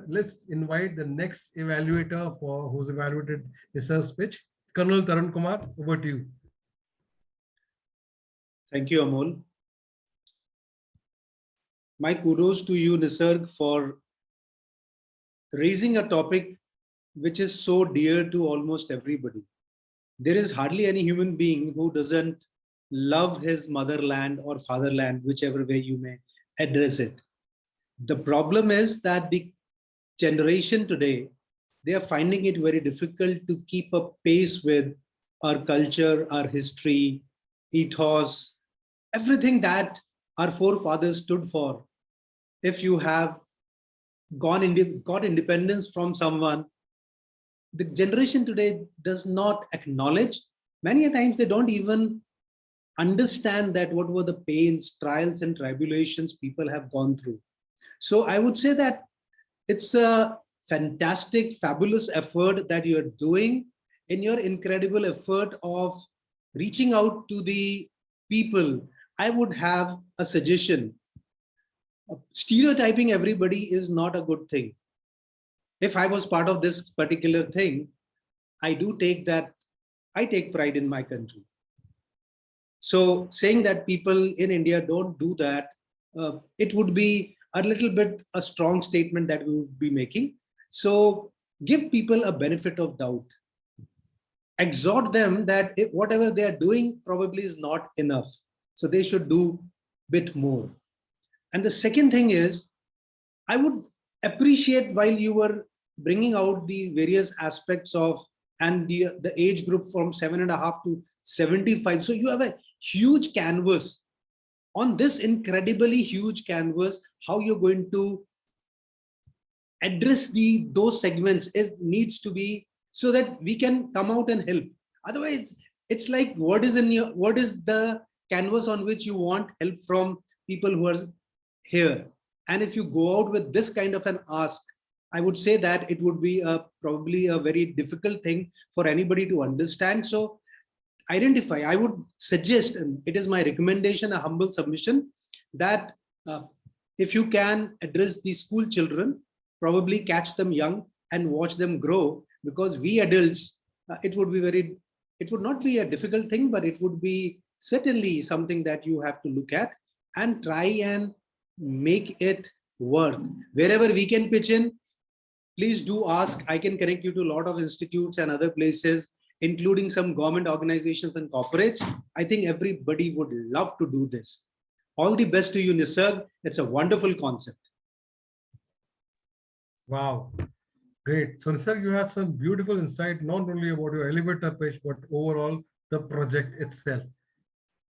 let's invite the next evaluator who's evaluated Nisar's speech. Colonel Tarun Kumar, over to you. Thank you, Amol. My kudos to you, Nisarg, for raising a topic which is so dear to almost everybody. There is hardly any human being who doesn't love his motherland or fatherland, whichever way you may address it. The problem is that the generation today, they are finding it very difficult to keep up pace with our culture, our history, ethos, everything that our forefathers stood for. If you have got independence from someone, the generation today does not acknowledge. Many a times they don't even understand that what were the pains, trials, and tribulations people have gone through. So I would say that it's a fantastic, fabulous effort that you're doing in your incredible effort of reaching out to the people. I would have a suggestion. Stereotyping everybody is not a good thing. If I was part of this particular thing, I take pride in my country. So saying that people in India don't do that, it would be a little bit a strong statement that we would be making. So give people a benefit of doubt. Exhort them that whatever they are doing probably is not enough. So they should do a bit more. And the second thing is, I would appreciate while you were bringing out the various aspects of and the age group from 7.5 to 75. So you have a huge canvas. On this incredibly huge canvas, how you're going to address those segments needs to be so that we can come out and help. Otherwise, it's like what is the canvas on which you want help from people who are here. And if you go out with this kind of an ask, I would say that it would be probably a very difficult thing for anybody to understand. So identify, I would suggest, and it is my recommendation, a humble submission, that if you can address the school children, probably catch them young and watch them grow, because we adults, it would not be a difficult thing, but it would be certainly something that you have to look at and try and make it work. Wherever we can pitch in, please do ask. I can connect you to a lot of institutes and other places, including some government organizations and corporates. I think everybody would love to do this. All the best to you, Nisarg. It's a wonderful concept. Wow, great. So Nisarg, you have some beautiful insight, not only about your elevator pitch, but overall the project itself.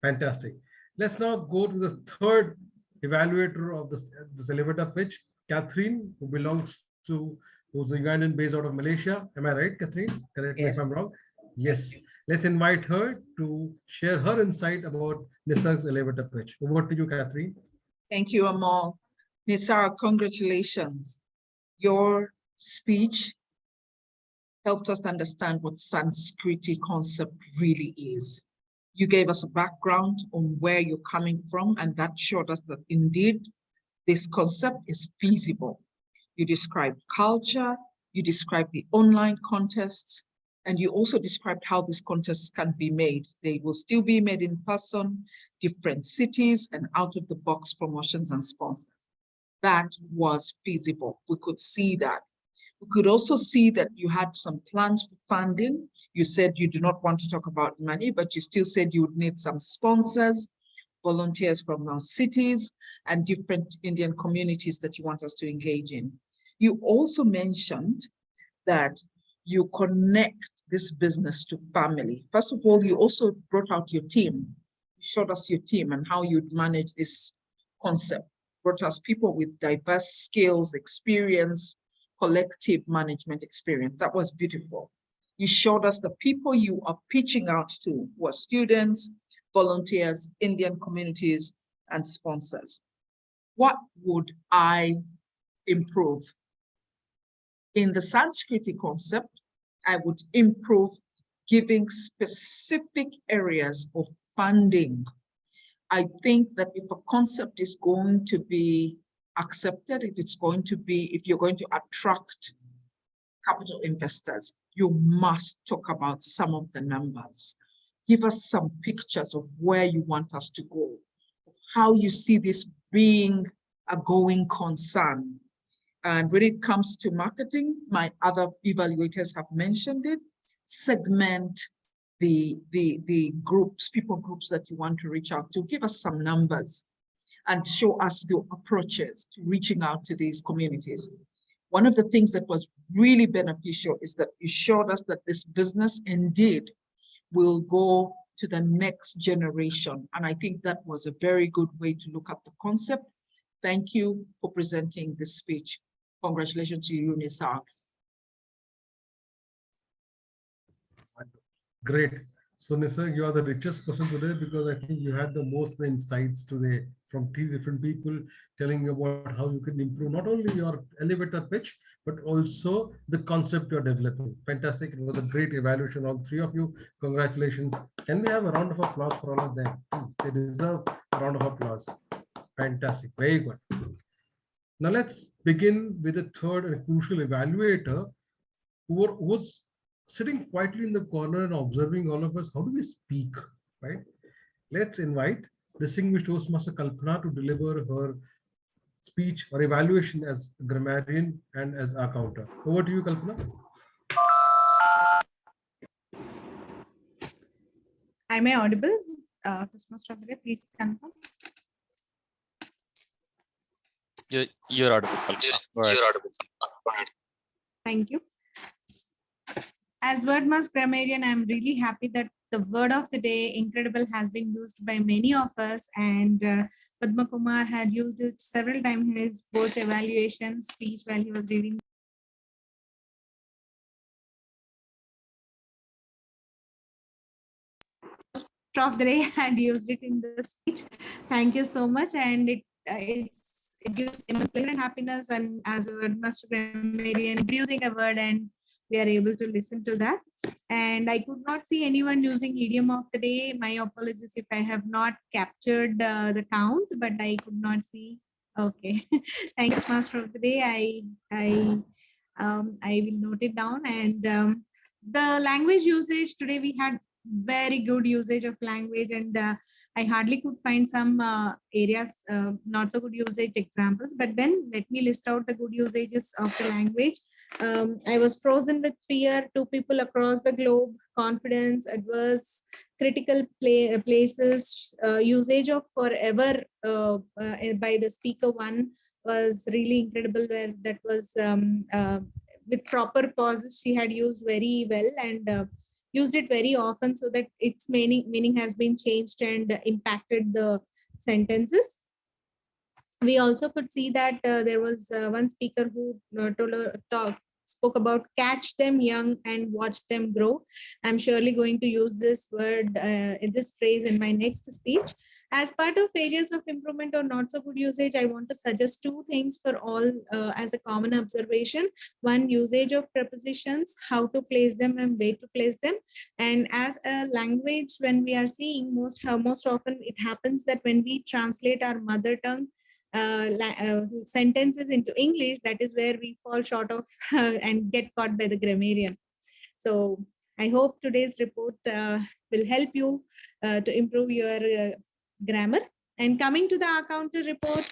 Fantastic. Let's now go to the third evaluator of this elevator pitch, Catherine, who's a Ugandan based out of Malaysia. Am I right, Catherine? Correct me if I'm wrong. Yes. Let's invite her to share her insight about Nisarg's elevator pitch. Over to you, Catherine. Thank you, Amol. Nisar, congratulations. Your speech helped us understand what Sanskriti concept really is. You gave us a background on where you're coming from, and that showed us that indeed this concept is feasible. You described culture, you described the online contests, and you also described how these contests can be made. They will still be made in person, different cities, and out-of-the-box promotions and sponsors. That was feasible. We could see that. We could also see that you had some plans for funding. You said you do not want to talk about money, but you still said you would need some sponsors, volunteers from our cities, and different Indian communities that you want us to engage in. You also mentioned that you connect this business to family. First of all, you also brought out your team. You showed us your team and how you'd manage this concept. Brought us people with diverse skills, experience, collective management experience. That was beautiful. You showed us the people you are pitching out to were students, volunteers, Indian communities, and sponsors. What would I improve? In the Sanskriti concept, I would improve giving specific areas of funding. I think that if a concept is going to be accepted, if you're going to attract capital investors, you must talk about some of the numbers. Give us some pictures of where you want us to go, how you see this being a going concern. And when it comes to marketing, my other evaluators have mentioned it, segment the people groups that you want to reach out to. Give us some numbers and show us the approaches to reaching out to these communities. One of the things that was really beneficial is that you showed us that this business indeed will go to the next generation. And I think that was a very good way to look at the concept. Thank you for presenting this speech. Congratulations to you, Nisar. Great. So Nisar, you are the richest person today because I think you had the most insights today from 3 different people telling you about how you can improve not only your elevator pitch, but also the concept you're developing. Fantastic. It was a great evaluation of 3 of you. Congratulations. Can we have a round of applause for all of them? Please, they deserve a round of applause. Fantastic. Very good. Now let's begin with the third and crucial evaluator who was sitting quietly in the corner and observing all of us. How do we speak, right? Let's invite distinguished Toastmaster Kalpana to deliver her speech or evaluation as a grammarian and as a counter. Over to you, Kalpana. Am I audible? Toastmaster, please confirm. You're audible, Kalpana. Go ahead. Thank you. As Wordmaster Grammarian, I'm really happy that the word of the day, incredible, has been used by many of us, and Padma Kumar had used it several times in his both evaluation speech while he was reading. Of the day had used it in the speech. Thank you so much, and it gives immense pleasure and happiness, and as a Wordmaster Grammarian, introducing a word and we are able to listen to that. And I could not see anyone using idiom of the day. My apologies if I have not captured the count, but I could not see. Okay, thank you, Master of the Day. I will note it down. And the language usage today, we had very good usage of language, and I hardly could find some areas not so good usage examples. But then let me list out the good usages of the language. I was frozen with fear, 2 people across the globe, confidence, adverse, critical places, usage of forever by the speaker 1 was really incredible, where that was with proper pauses she had used very well, and used it very often so that its meaning has been changed and impacted the sentences. We also could see that there was one speaker who spoke about catch them young and watch them grow. I'm surely going to use this word, this phrase in my next speech. As part of areas of improvement or not so good usage, I want to suggest 2 things for all as a common observation. One, usage of prepositions, how to place them and where to place them. And as a language, when we are seeing most often it happens that when we translate our mother tongue sentences into English, that is where we fall short of and get caught by the grammarian. So I hope today's report will help you to improve your grammar. And coming to the counter report,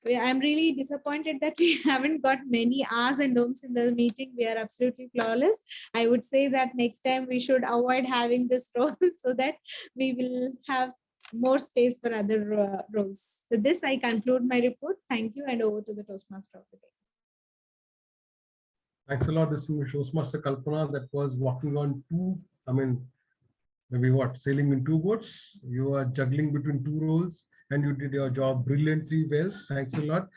I'm really disappointed that we haven't got many ahs and ums in the meeting. We are absolutely flawless. I would say that next time we should avoid having this role so that we will have more space for other roles. With this, I conclude my report. Thank you, and over to the Toastmaster of the day. Thanks a lot, distinguished Toastmaster Kalpana. That was walking on 2, maybe sailing in 2 boats. You are juggling between 2 roles, and you did your job brilliantly well. Thanks a lot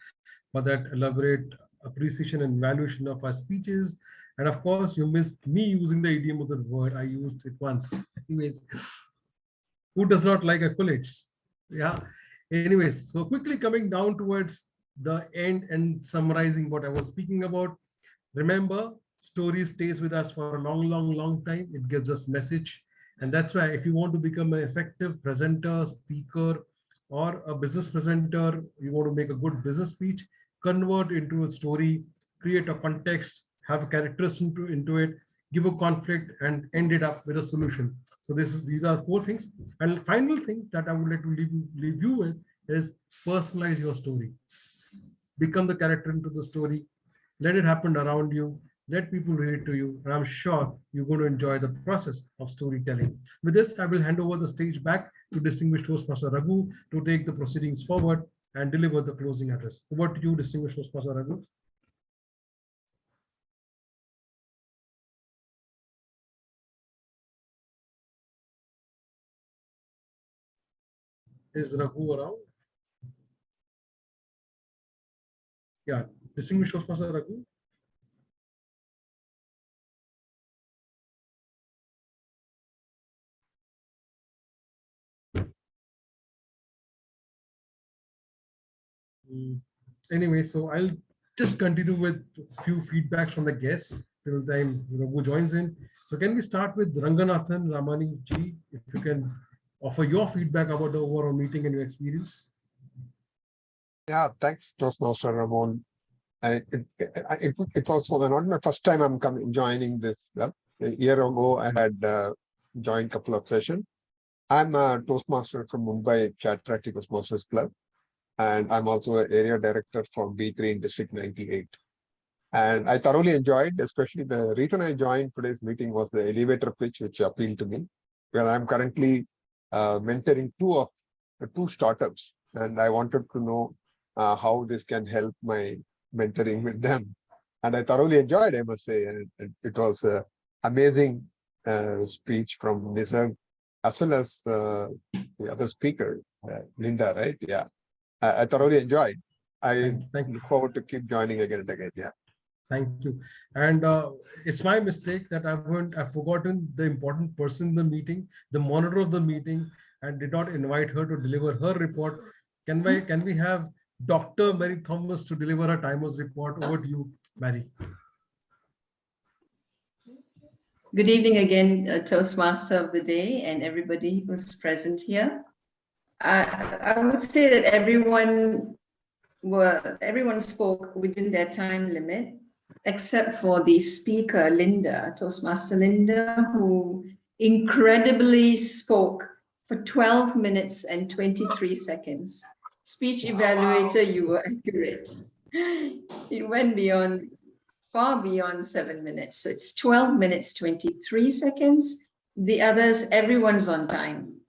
for that elaborate appreciation and valuation of our speeches. And of course, you missed me using the idiom of the word. I used it once. Anyways, who does not like accolades? Yeah. Anyways, so quickly coming down towards the end and summarizing what I was speaking about. Remember, story stays with us for a long time. It gives us message. And that's why if you want to become an effective presenter, speaker, or a business presenter, you want to make a good business speech, convert into a story, create a context, have a characters into it, give a conflict, and end it up with a solution. So these are 4 things. And the final thing that I would like to leave you with is personalize your story. Become the character into the story. Let it happen around you. Let people relate to you. And I'm sure you're going to enjoy the process of storytelling. With this, I will hand over the stage back to distinguished Toastmaster Raghu to take the proceedings forward and deliver the closing address. Over to you, distinguished Toastmaster Raghu. Is Raghu around? Yeah, distinguished Toastmaster Raghu. Anyway, so I'll just continue with a few feedbacks from the guests till the time Raghu joins in. So can we start with Ranganathan Ramani ji, if you can offer your feedback about the overall meeting and your experience? Yeah, thanks, Toastmaster Ramon. It was not my first time I'm joining this club. A year ago, I had joined a couple of sessions. I'm a Toastmaster from Mumbai Chatrati Toastmasters Club, and I'm also an area director for B3 in District 98. And I thoroughly enjoyed, especially the reason I joined today's meeting was the elevator pitch, which appealed to me, where I'm currently mentoring two startups, and I wanted to know how this can help my mentoring with them. And I thoroughly enjoyed, I must say, and it was an amazing speech from Nisarg, as well as the other speaker, Linda, right? Yeah, I thoroughly enjoyed. I look forward to keep joining again and again. Yeah. Thank you. And it's my mistake that I've forgotten the important person in the meeting, the monitor of the meeting, and did not invite her to deliver her report. Can we have Dr. Mary Thomas to deliver her timer's report? Over to you, Mary. Good evening again, Toastmaster of the day and everybody who's present here. I would say that everyone spoke within their time limit, except for the speaker, Linda, Toastmaster Linda, who incredibly spoke for 12 minutes and 23 seconds. Speech evaluator, you were accurate. It went far beyond 7 minutes. So it's 12 minutes, 23 seconds. The others, everyone's on time.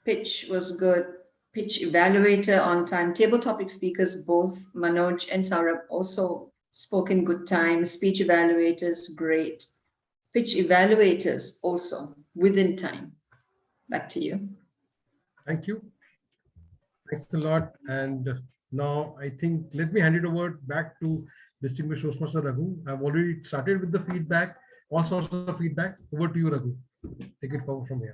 Pitch was good. Pitch evaluator on time. Table topic speakers, both Manoj and Saurabh, also spoke in good time. Speech evaluators, great. Pitch evaluators also within time. Back to you. Thank you. Thanks a lot. And now I think, let me hand it over back to distinguished Toastmaster Raghu. I've already started with the feedback, all sorts of feedback. Over to you, Raghu. Take it forward from here.